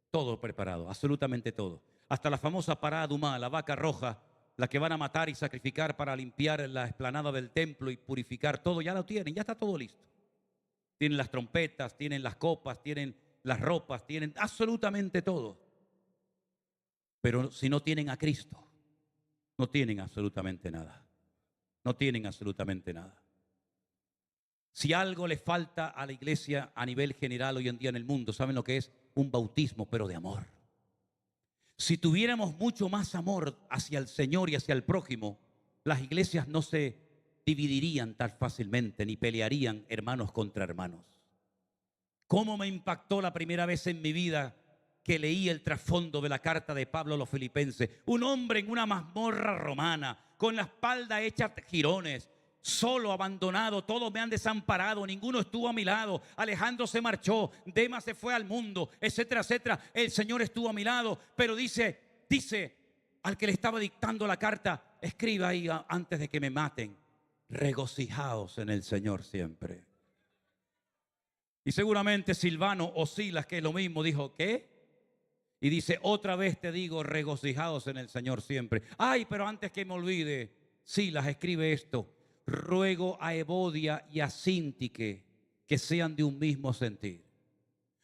Todo preparado, absolutamente todo. Hasta la famosa parada humana, la vaca roja, la que van a matar y sacrificar para limpiar la explanada del templo y purificar todo, ya lo tienen, ya está todo listo. Tienen las trompetas, tienen las copas, tienen las ropas, tienen absolutamente todo. Pero si no tienen a Cristo, no tienen absolutamente nada. No tienen absolutamente nada. Si algo le falta a la iglesia a nivel general hoy en día en el mundo, ¿saben lo que es? Un bautismo, pero de amor. Si tuviéramos mucho más amor hacia el Señor y hacia el prójimo, las iglesias no se dividirían tan fácilmente, ni pelearían hermanos contra hermanos. ¿Cómo me impactó la primera vez en mi vida que leí el trasfondo de la carta de Pablo a los filipenses? Un hombre en una mazmorra romana, con la espalda hecha jirones, solo, abandonado, todos me han desamparado, ninguno estuvo a mi lado, Alejandro se marchó, Demas se fue al mundo, etcétera, etcétera. El Señor estuvo a mi lado, pero dice al que le estaba dictando la carta, escriba ahí antes de que me maten, regocijaos en el Señor siempre. Y seguramente Silvano o Silas, que es lo mismo, dijo, ¿qué? Y dice, otra vez te digo, regocijaos en el Señor siempre. Ay, pero antes que me olvide, Silas escribe esto. Ruego a Evodia y a Síntique que sean de un mismo sentir.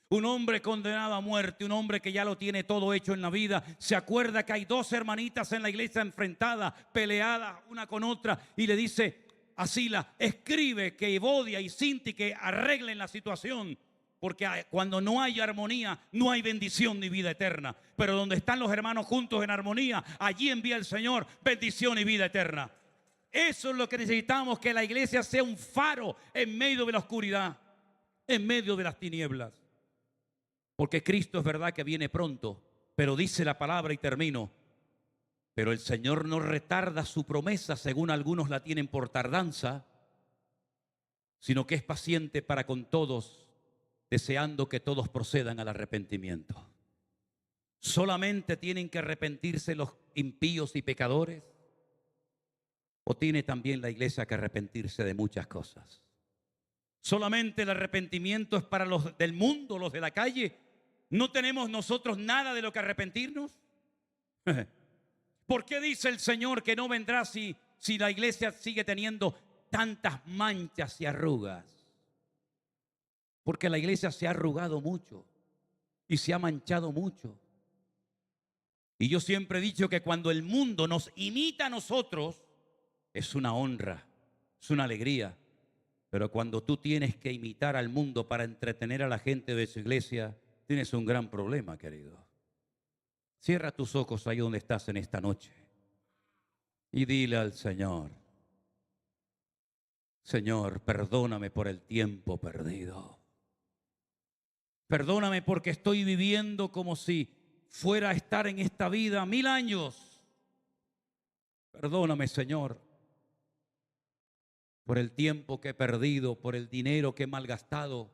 Un hombre condenado a muerte, un hombre que ya lo tiene todo hecho en la vida, se acuerda que hay dos hermanitas en la iglesia enfrentadas, peleadas una con otra, y le dice a Silas, escribe que Evodia y Síntique arreglen la situación, porque cuando no hay armonía, no hay bendición ni vida eterna. Pero donde están los hermanos juntos en armonía, allí envía el Señor bendición y vida eterna. Eso es lo que necesitamos, que la iglesia sea un faro en medio de la oscuridad, en medio de las tinieblas. Porque Cristo es verdad que viene pronto, pero dice la palabra y termino, pero el Señor no retarda su promesa, según algunos la tienen por tardanza, sino que es paciente para con todos, deseando que todos procedan al arrepentimiento. ¿Solamente tienen que arrepentirse los impíos y pecadores? ¿O tiene también la iglesia que arrepentirse de muchas cosas? ¿Solamente el arrepentimiento es para los del mundo, los de la calle? ¿No tenemos nosotros nada de lo que arrepentirnos? ¿Por qué dice el Señor que no vendrá si la iglesia sigue teniendo tantas manchas y arrugas? Porque la iglesia se ha arrugado mucho y se ha manchado mucho. Y yo siempre he dicho que cuando el mundo nos imita a nosotros, es una honra, es una alegría. Pero cuando tú tienes que imitar al mundo para entretener a la gente de su iglesia, tienes un gran problema, querido. Cierra tus ojos ahí donde estás en esta noche y dile al Señor, Señor, perdóname por el tiempo perdido. Perdóname porque estoy viviendo como si fuera a estar en esta vida 1000 años. Perdóname, Señor, por el tiempo que he perdido, por el dinero que he malgastado,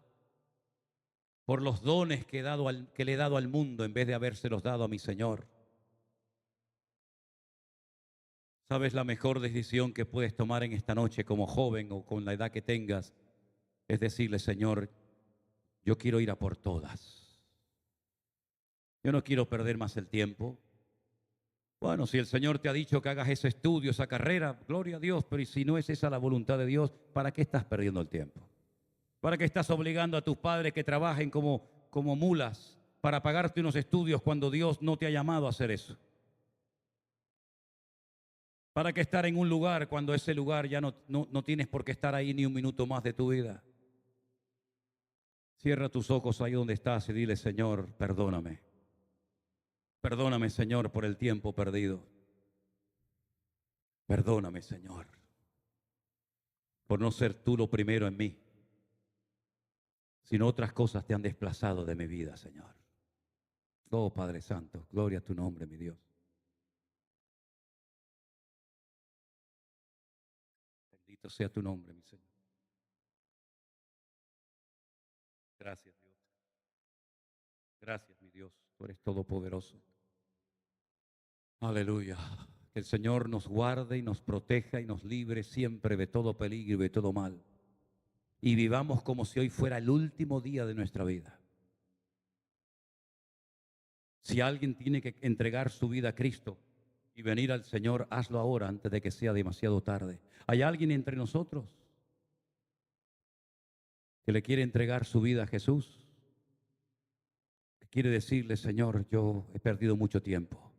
por los dones que le he dado al mundo en vez de habérselos dado a mi Señor. ¿Sabes? La mejor decisión que puedes tomar en esta noche como joven o con la edad que tengas es decirle, Señor, yo quiero ir a por todas. Yo no quiero perder más el tiempo. Bueno, si el Señor te ha dicho que hagas ese estudio, esa carrera, gloria a Dios, pero si no es esa la voluntad de Dios, ¿para qué estás perdiendo el tiempo? ¿Para qué estás obligando a tus padres que trabajen como mulas para pagarte unos estudios cuando Dios no te ha llamado a hacer eso? ¿Para qué estar en un lugar cuando ese lugar ya no tienes por qué estar ahí ni un minuto más de tu vida? Cierra tus ojos ahí donde estás y dile, Señor, perdóname. Perdóname, Señor, por el tiempo perdido. Perdóname, Señor. por no ser tú lo primero en mí, sino otras cosas te han desplazado de mi vida, Señor. Oh, Padre Santo, gloria a tu nombre, mi Dios. Bendito sea tu nombre, mi Señor. Gracias, Dios. Gracias, mi Dios. Tú eres todopoderoso. Aleluya. Que el Señor nos guarde y nos proteja y nos libre siempre de todo peligro y de todo mal. Y vivamos como si hoy fuera el último día de nuestra vida. Si alguien tiene que entregar su vida a Cristo y venir al Señor, hazlo ahora antes de que sea demasiado tarde. ¿Hay alguien entre nosotros que le quiere entregar su vida a Jesús? Que quiere decirle, Señor, yo he perdido mucho tiempo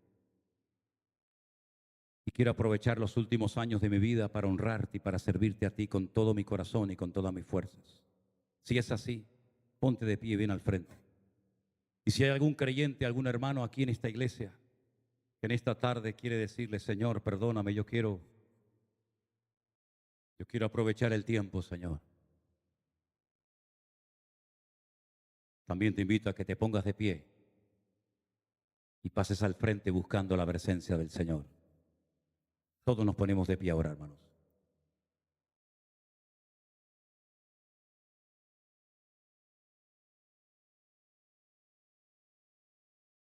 y quiero aprovechar los últimos años de mi vida para honrarte y para servirte a ti con todo mi corazón y con todas mis fuerzas. Si es así, ponte de pie y ven al frente. Y si hay algún creyente, algún hermano aquí en esta iglesia que en esta tarde quiere decirle, Señor, perdóname, yo quiero aprovechar el tiempo, Señor. También te invito a que te pongas de pie y pases al frente buscando la presencia del Señor. Todos nos ponemos de pie ahora, hermanos.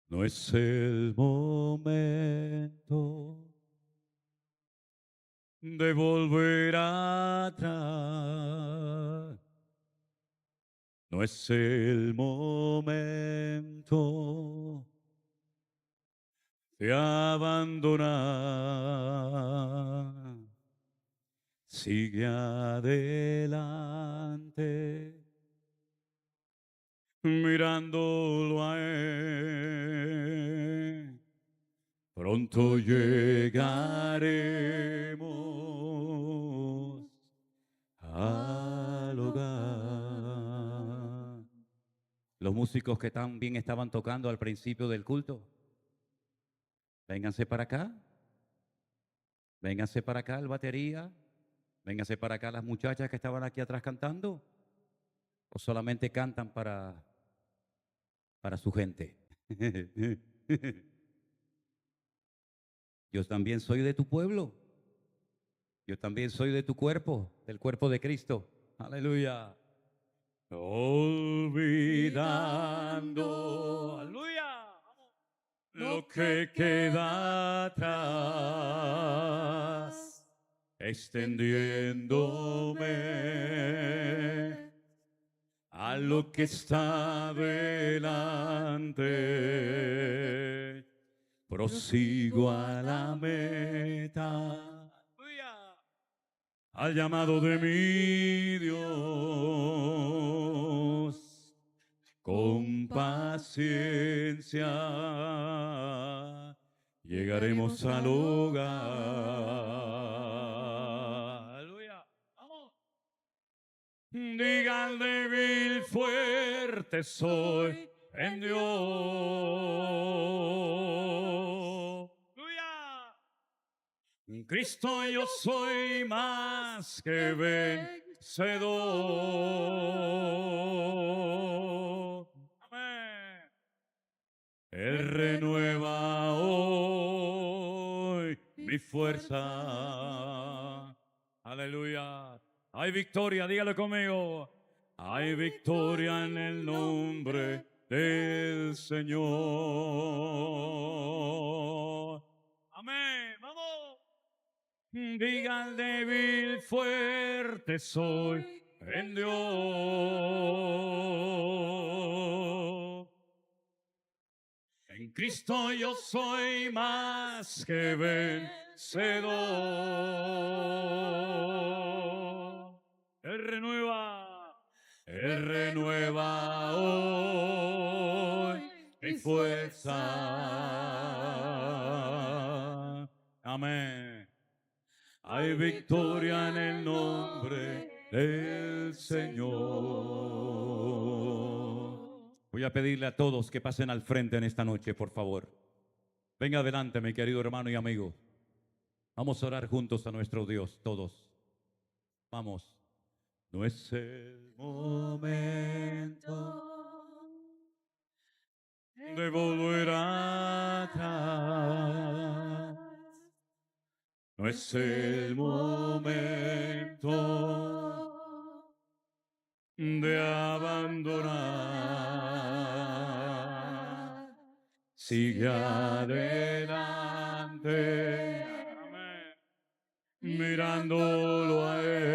No es el momento de volver atrás. No es el momento de abandonar. Sigue adelante, mirándolo a Él. Pronto llegaremos al hogar. Los músicos que también estaban tocando al principio del culto, vénganse para acá. Vénganse para acá el batería. Vénganse para acá las muchachas que estaban aquí atrás cantando. ¿O solamente cantan para su gente? Yo también soy de tu pueblo. Yo también soy de tu cuerpo, del cuerpo de Cristo. Aleluya. Olvidando, aleluya, lo que queda atrás, extendiéndome a lo que está delante. Prosigo a la meta, al llamado de mi Dios, con paciencia llegaremos al hogar. Aleluya. Vamos. Diga al débil, fuerte soy en Dios. En Cristo yo soy más que vencedor. Amén. Él renueva hoy mi fuerza. Aleluya. Hay victoria, dígalo conmigo. Hay victoria en el nombre del Señor. Amén. Vamos. Diga al débil, fuerte soy en Dios. En Cristo yo soy más que vencedor. Él renueva hoy mi fuerza. Amén. Hay victoria en el nombre del Señor. Voy a pedirle a todos que pasen al frente en esta noche, por favor. Venga adelante, mi querido hermano y amigo. Vamos a orar juntos a nuestro Dios, todos. Vamos. No es el momento de volver atrás. No es el momento de abandonar. Sigue adelante, mirándolo a él.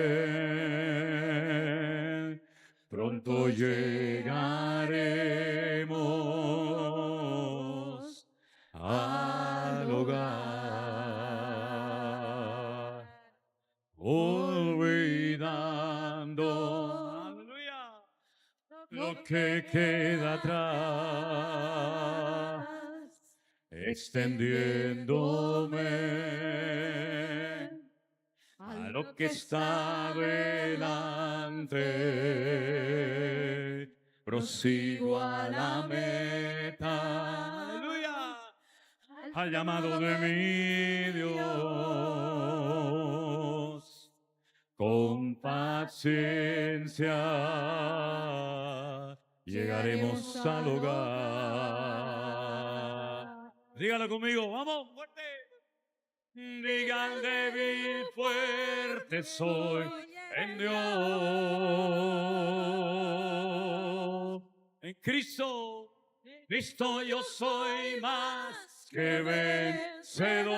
Pronto llegaremos al hogar, olvidando, aleluya, lo que queda atrás, extendiéndome a lo que está delante, prosigo a la meta, aleluya, al llamado de mi Dios, con paciencia llegaremos al hogar. Dígalo conmigo, vamos, fuerte. Diga al débil, fuerte soy en Dios. En Cristo yo soy más que vencedor.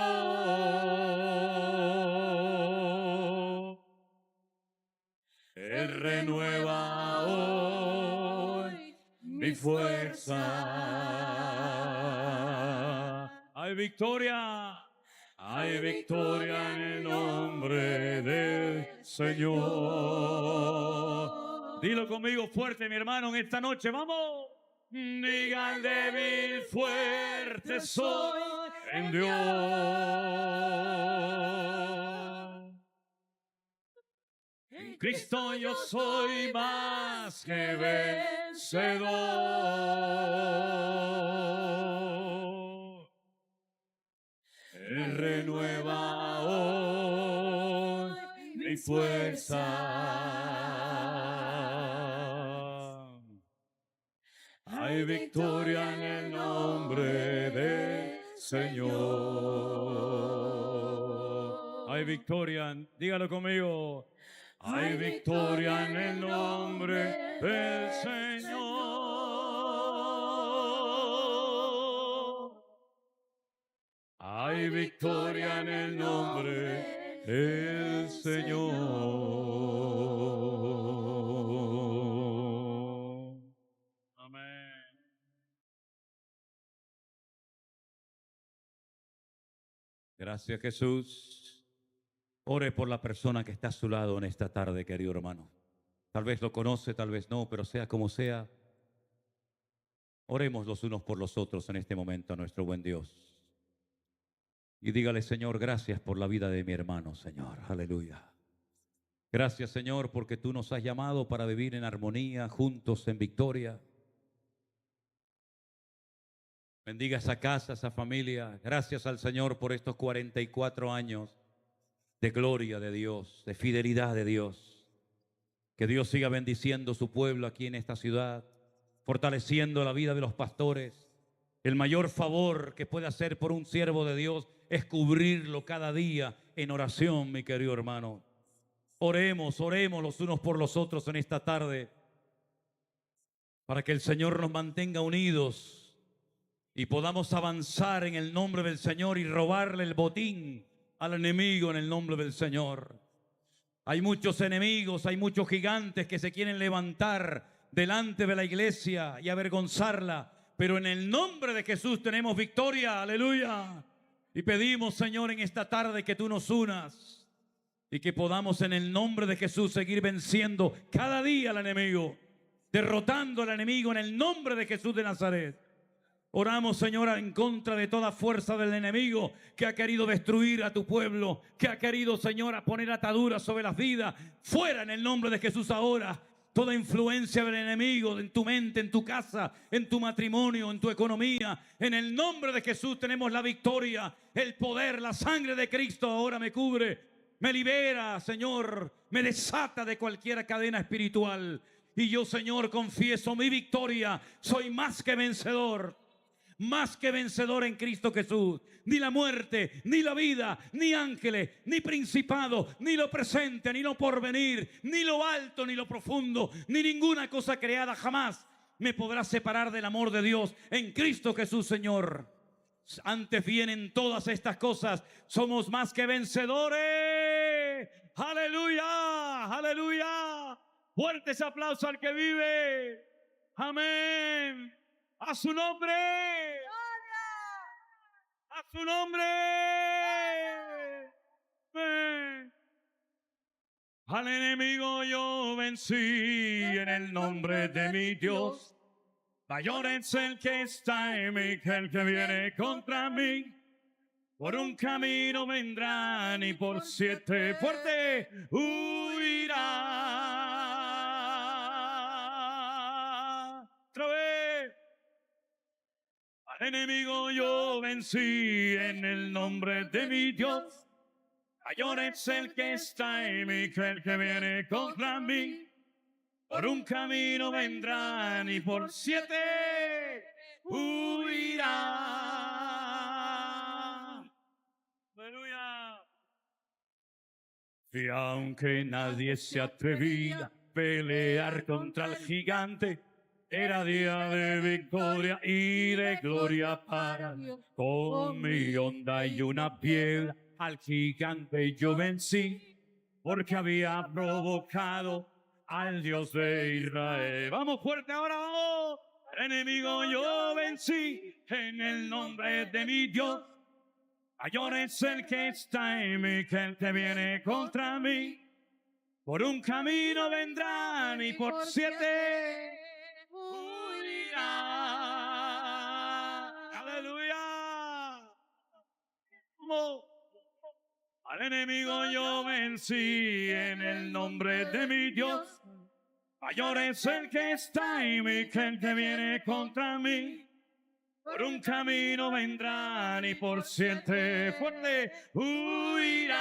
Él renueva hoy mi fuerza. Hay victoria. Hay victoria en el nombre del Señor. Dilo conmigo fuerte, mi hermano, en esta noche. ¡Vamos! Diga al débil, fuerte soy en Dios. En Cristo yo soy más que vencedor. Él renueva hoy mi fuerza. Hay victoria en el nombre del Señor. Hay victoria, dígalo conmigo. Hay victoria en el nombre del Señor. Hay victoria en el nombre del Señor. Amén. Gracias, Jesús. Ore por la persona que está a su lado en esta tarde, querido hermano. Tal vez lo conoce, tal vez no, pero sea como sea, oremos los unos por los otros en este momento a nuestro buen Dios. Y dígale, Señor, gracias por la vida de mi hermano, Señor. Aleluya. Gracias, Señor, porque tú nos has llamado para vivir en armonía, juntos en victoria. Bendiga esa casa, esa familia. Gracias al Señor por estos 44 años de gloria de Dios, de fidelidad de Dios. Que Dios siga bendiciendo su pueblo aquí en esta ciudad, fortaleciendo la vida de los pastores. El mayor favor que puede hacer por un siervo de Dios es cubrirlo cada día en oración, mi querido hermano. Oremos los unos por los otros en esta tarde para que el Señor nos mantenga unidos y podamos avanzar en el nombre del Señor y robarle el botín al enemigo en el nombre del Señor. Hay muchos enemigos, hay muchos gigantes que se quieren levantar delante de la iglesia y avergonzarla, pero en el nombre de Jesús tenemos victoria, aleluya. Y pedimos, Señor, en esta tarde que tú nos unas y que podamos en el nombre de Jesús seguir venciendo cada día al enemigo, derrotando al enemigo en el nombre de Jesús de Nazaret. Oramos, Señor, en contra de toda fuerza del enemigo que ha querido destruir a tu pueblo, que ha querido, Señor, a poner ataduras sobre las vidas. Fuera en el nombre de Jesús ahora. Toda influencia del enemigo en tu mente, en tu casa, en tu matrimonio, en tu economía. En el nombre de Jesús tenemos la victoria, el poder, la sangre de Cristo ahora me cubre. me libera, Señor, me desata de cualquier cadena espiritual. Y yo, Señor, confieso mi victoria. Soy más que vencedor en Cristo Jesús. Ni la muerte, ni la vida, ni ángeles, ni principado, ni lo presente, ni lo porvenir, ni lo alto, ni lo profundo, ni ninguna cosa creada jamás me podrá separar del amor de Dios en Cristo Jesús, Señor. Antes vienen todas estas cosas. Somos más que vencedores. Aleluya, aleluya. Fuertes aplausos al que vive. Amén. A su nombre. A su nombre. Amén. Al enemigo yo vencí en el nombre de mi Dios. Mayor es el que está en mí que el que viene contra mí. Por un camino vendrán y por 7 fuerte huirá. Otra vez. Al enemigo yo vencí en el nombre de mi Dios. Mayor es el que está en mí que el que viene contra mí. Por un camino vendrán y por 7 huirán. Aleluya. Y aunque nadie se atrevía a pelear contra el gigante, era día de victoria y de gloria para Dios. Con mi onda y una piedra al gigante yo vencí, porque había provocado al Dios de Israel. Vamos fuerte ahora, vamos. Al enemigo yo vencí en el nombre de mi Dios. Mayor es el que está en mí que el que viene contra mí. Por un camino vendrán y por 7 huirán. Aleluya. Vamos. Al enemigo yo vencí en el nombre de mi Dios. Mayor es el que está en mí que el que viene contra mí. Por un camino vendrán y por 7 fuerte huirán.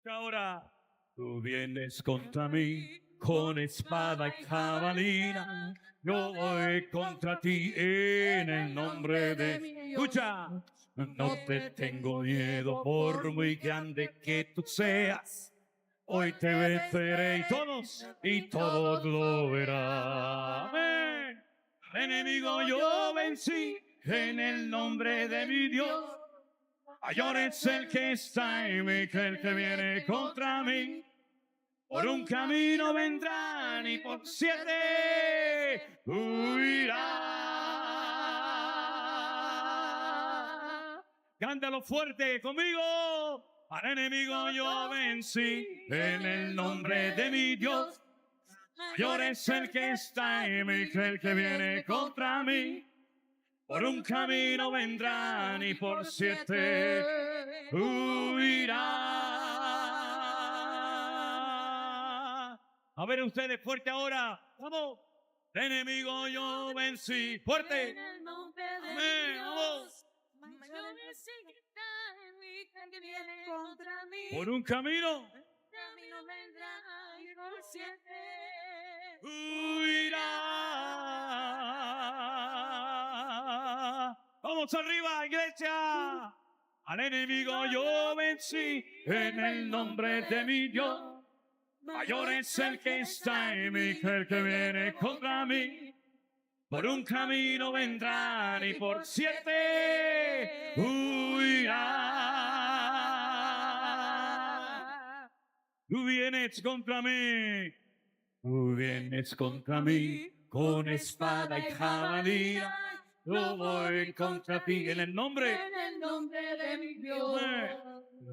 Ahora tú vienes contra mí con espada y jabalina. Yo voy contra ti en el nombre de... Escucha, no te tengo miedo por muy grande que tú seas. Hoy te venceré y todos lo verán. Amén. Al enemigo yo vencí en el nombre de mi Dios. Mayor es el que está en mí que el que viene contra mí. Por un camino vendrán y por 7 huirán. Cántalo fuerte conmigo. Al enemigo yo vencí en el nombre de mi Dios. Mayor es el que está en mí que el que viene contra mí. Por un camino vendrán y por 7 huirán. A ver ustedes, fuerte ahora. Vamos. El enemigo yo vencí. Fuerte. Amén. Vamos. Por un camino vendrá y por 7 huirá. Vamos arriba, iglesia. Al enemigo yo vencí en el nombre de mi Dios. Mayor es el que está en mí que el que viene contra mí. Por un camino vendrán y por 7 huirán. Tú vienes contra mí. Tú vienes contra mí con espada y jabalina. Yo voy contra ti en el nombre de mi Dios.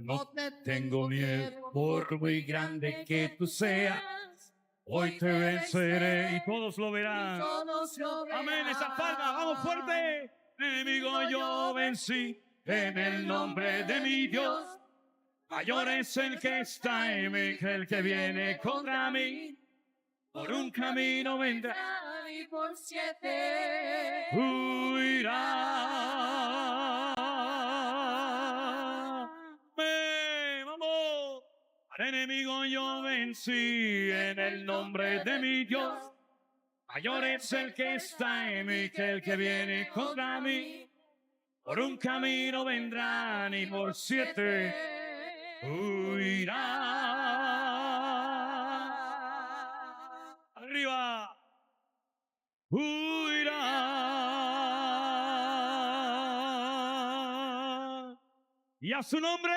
No te tengo miedo por muy grande que tú seas. Hoy te venceré y todos lo verán. Amén, esa palma, vamos fuerte. Enemigo yo vencí en el nombre de mi Dios. Mayor es el que está en mí que el que viene contra mí. Por un camino vendrá y por 7 huirá. Al enemigo yo vencí en el nombre de mi Dios. Mayor es el que está en mí que el que viene contra mí. Por un camino vendrán y por 7 huirán. Arriba. Huirán. Y a su nombre.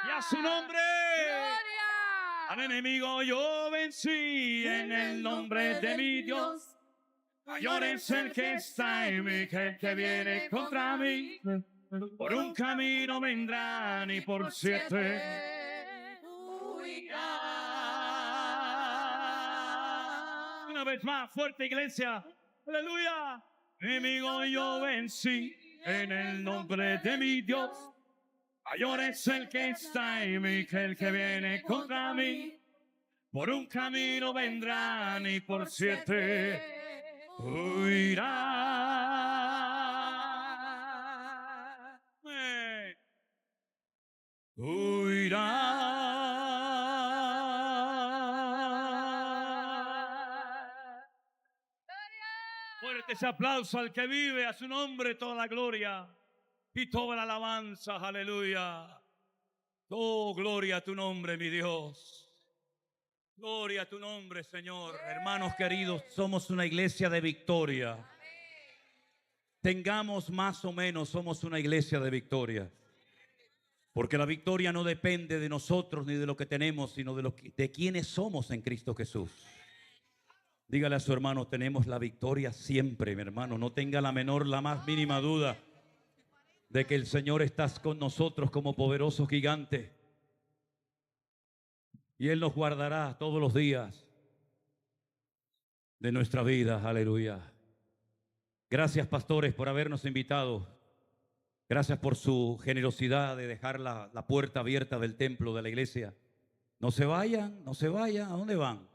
Y a su nombre. Al enemigo yo vencí en el nombre de mi Dios. Mayor es el que está en mí que el que viene contra mí. Por un camino vendrán y por 7 huirán. Una vez más, fuerte iglesia. Aleluya. Enemigo yo vencí en el nombre de mi Dios. Mayor es el que está en mí que el que viene contra mí. Por un camino vendrán y por 7 huirán. Huirán. Fuerte ese aplauso al que vive, a su nombre toda la gloria y toda la alabanza, aleluya. Oh, gloria a tu nombre, mi Dios. Gloria a tu nombre, Señor. Hermanos queridos, somos una iglesia de victoria. Tengamos más o menos, somos una iglesia de victoria. Porque la victoria no depende de nosotros ni de lo que tenemos, sino de quienes somos en Cristo Jesús. Dígale a su hermano, tenemos la victoria siempre, mi hermano. No tenga la más mínima duda de que el Señor está con nosotros como poderoso gigante. Y Él nos guardará todos los días de nuestra vida. Aleluya. Gracias, pastores, por habernos invitado. Gracias por su generosidad de dejar la puerta abierta del templo de la iglesia. No se vayan, no se vayan. ¿A dónde van?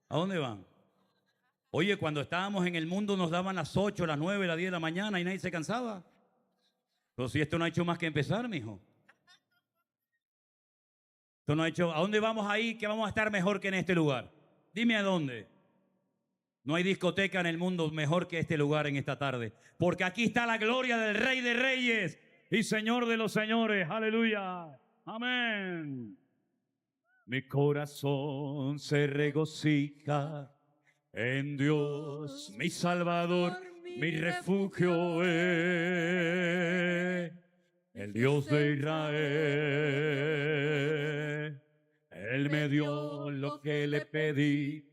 ¿A dónde van? Oye, cuando estábamos en el mundo nos daban las 8, las 9, las 10 de la mañana y nadie se cansaba. Pero si esto no ha hecho más que empezar, mijo. Esto no ha hecho. ¿A dónde vamos a ir que vamos a estar mejor que en este lugar? Dime a dónde. No hay discoteca en el mundo mejor que este lugar en esta tarde. Porque aquí está la gloria del Rey de Reyes y Señor de los Señores. Aleluya. Amén. Mi corazón se regocija en Dios, mi Salvador, mi refugio es el Dios de Israel. Él me dio lo que le pedí,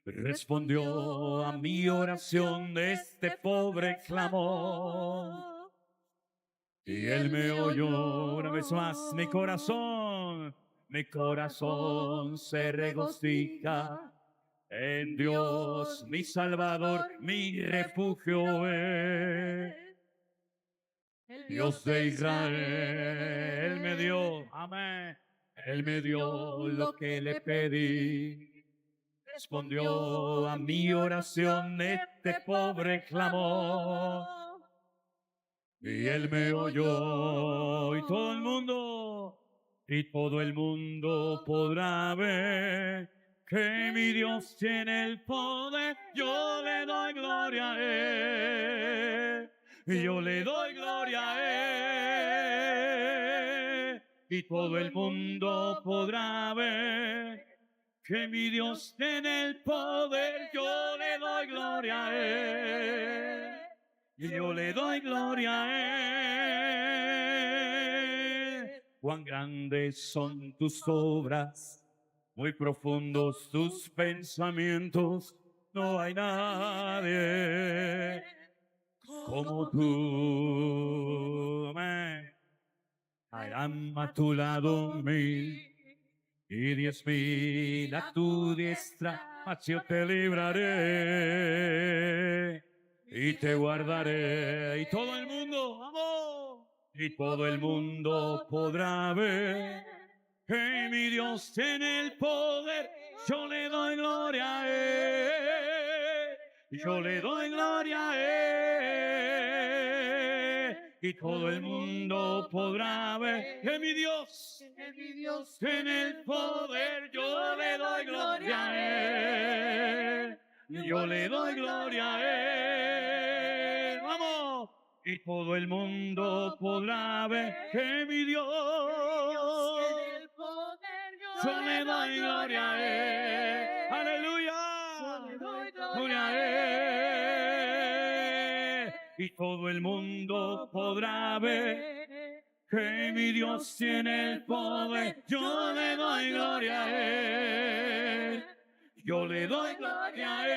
respondió a mi oración de este pobre clamor. Y Él me oyó. Una vez más, mi corazón se regocija en Dios, mi Salvador, mi refugio es Dios de Israel. Él me dio, amén. Él me dio lo que le pedí, respondió a mi oración este pobre clamor. Y Él me oyó y todo el mundo podrá ver que mi Dios tiene el poder. Yo le doy gloria a Él, yo le doy gloria a Él, y todo el mundo podrá ver que mi Dios tiene el poder. Yo le doy gloria a Él, y yo le doy gloria a Él. Cuán grandes son tus obras, muy profundos tus pensamientos, no hay nadie como tú. Amén. Harán a tu lado 1000 y 10,000 a tu diestra, mas yo te libraré y te guardaré. Y todo el mundo, vamos, y todo el mundo podrá ver que mi Dios tiene el poder. Yo le doy gloria a Él, yo le doy gloria a Él, y todo el mundo podrá ver que mi Dios en el poder. Yo le doy gloria a Él. Yo le doy gloria a Él. ¡Vamos! Y todo el mundo podrá ver que mi Dios, yo le doy gloria a Él. ¡Aleluya! Gloria a Él. Y todo el mundo podrá ver que mi Dios tiene el poder. Yo le doy gloria a Él. Yo le doy gloria a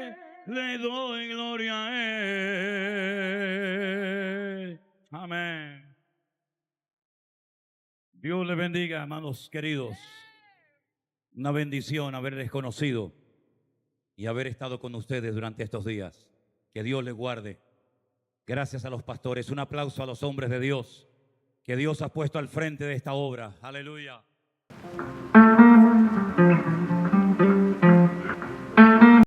Él. Le doy gloria a Él. Amén. Dios les bendiga, hermanos queridos. Una bendición haberles conocido y haber estado con ustedes durante estos días. Que Dios les guarde. Gracias a los pastores. Un aplauso a los hombres de Dios que Dios ha puesto al frente de esta obra. Aleluya.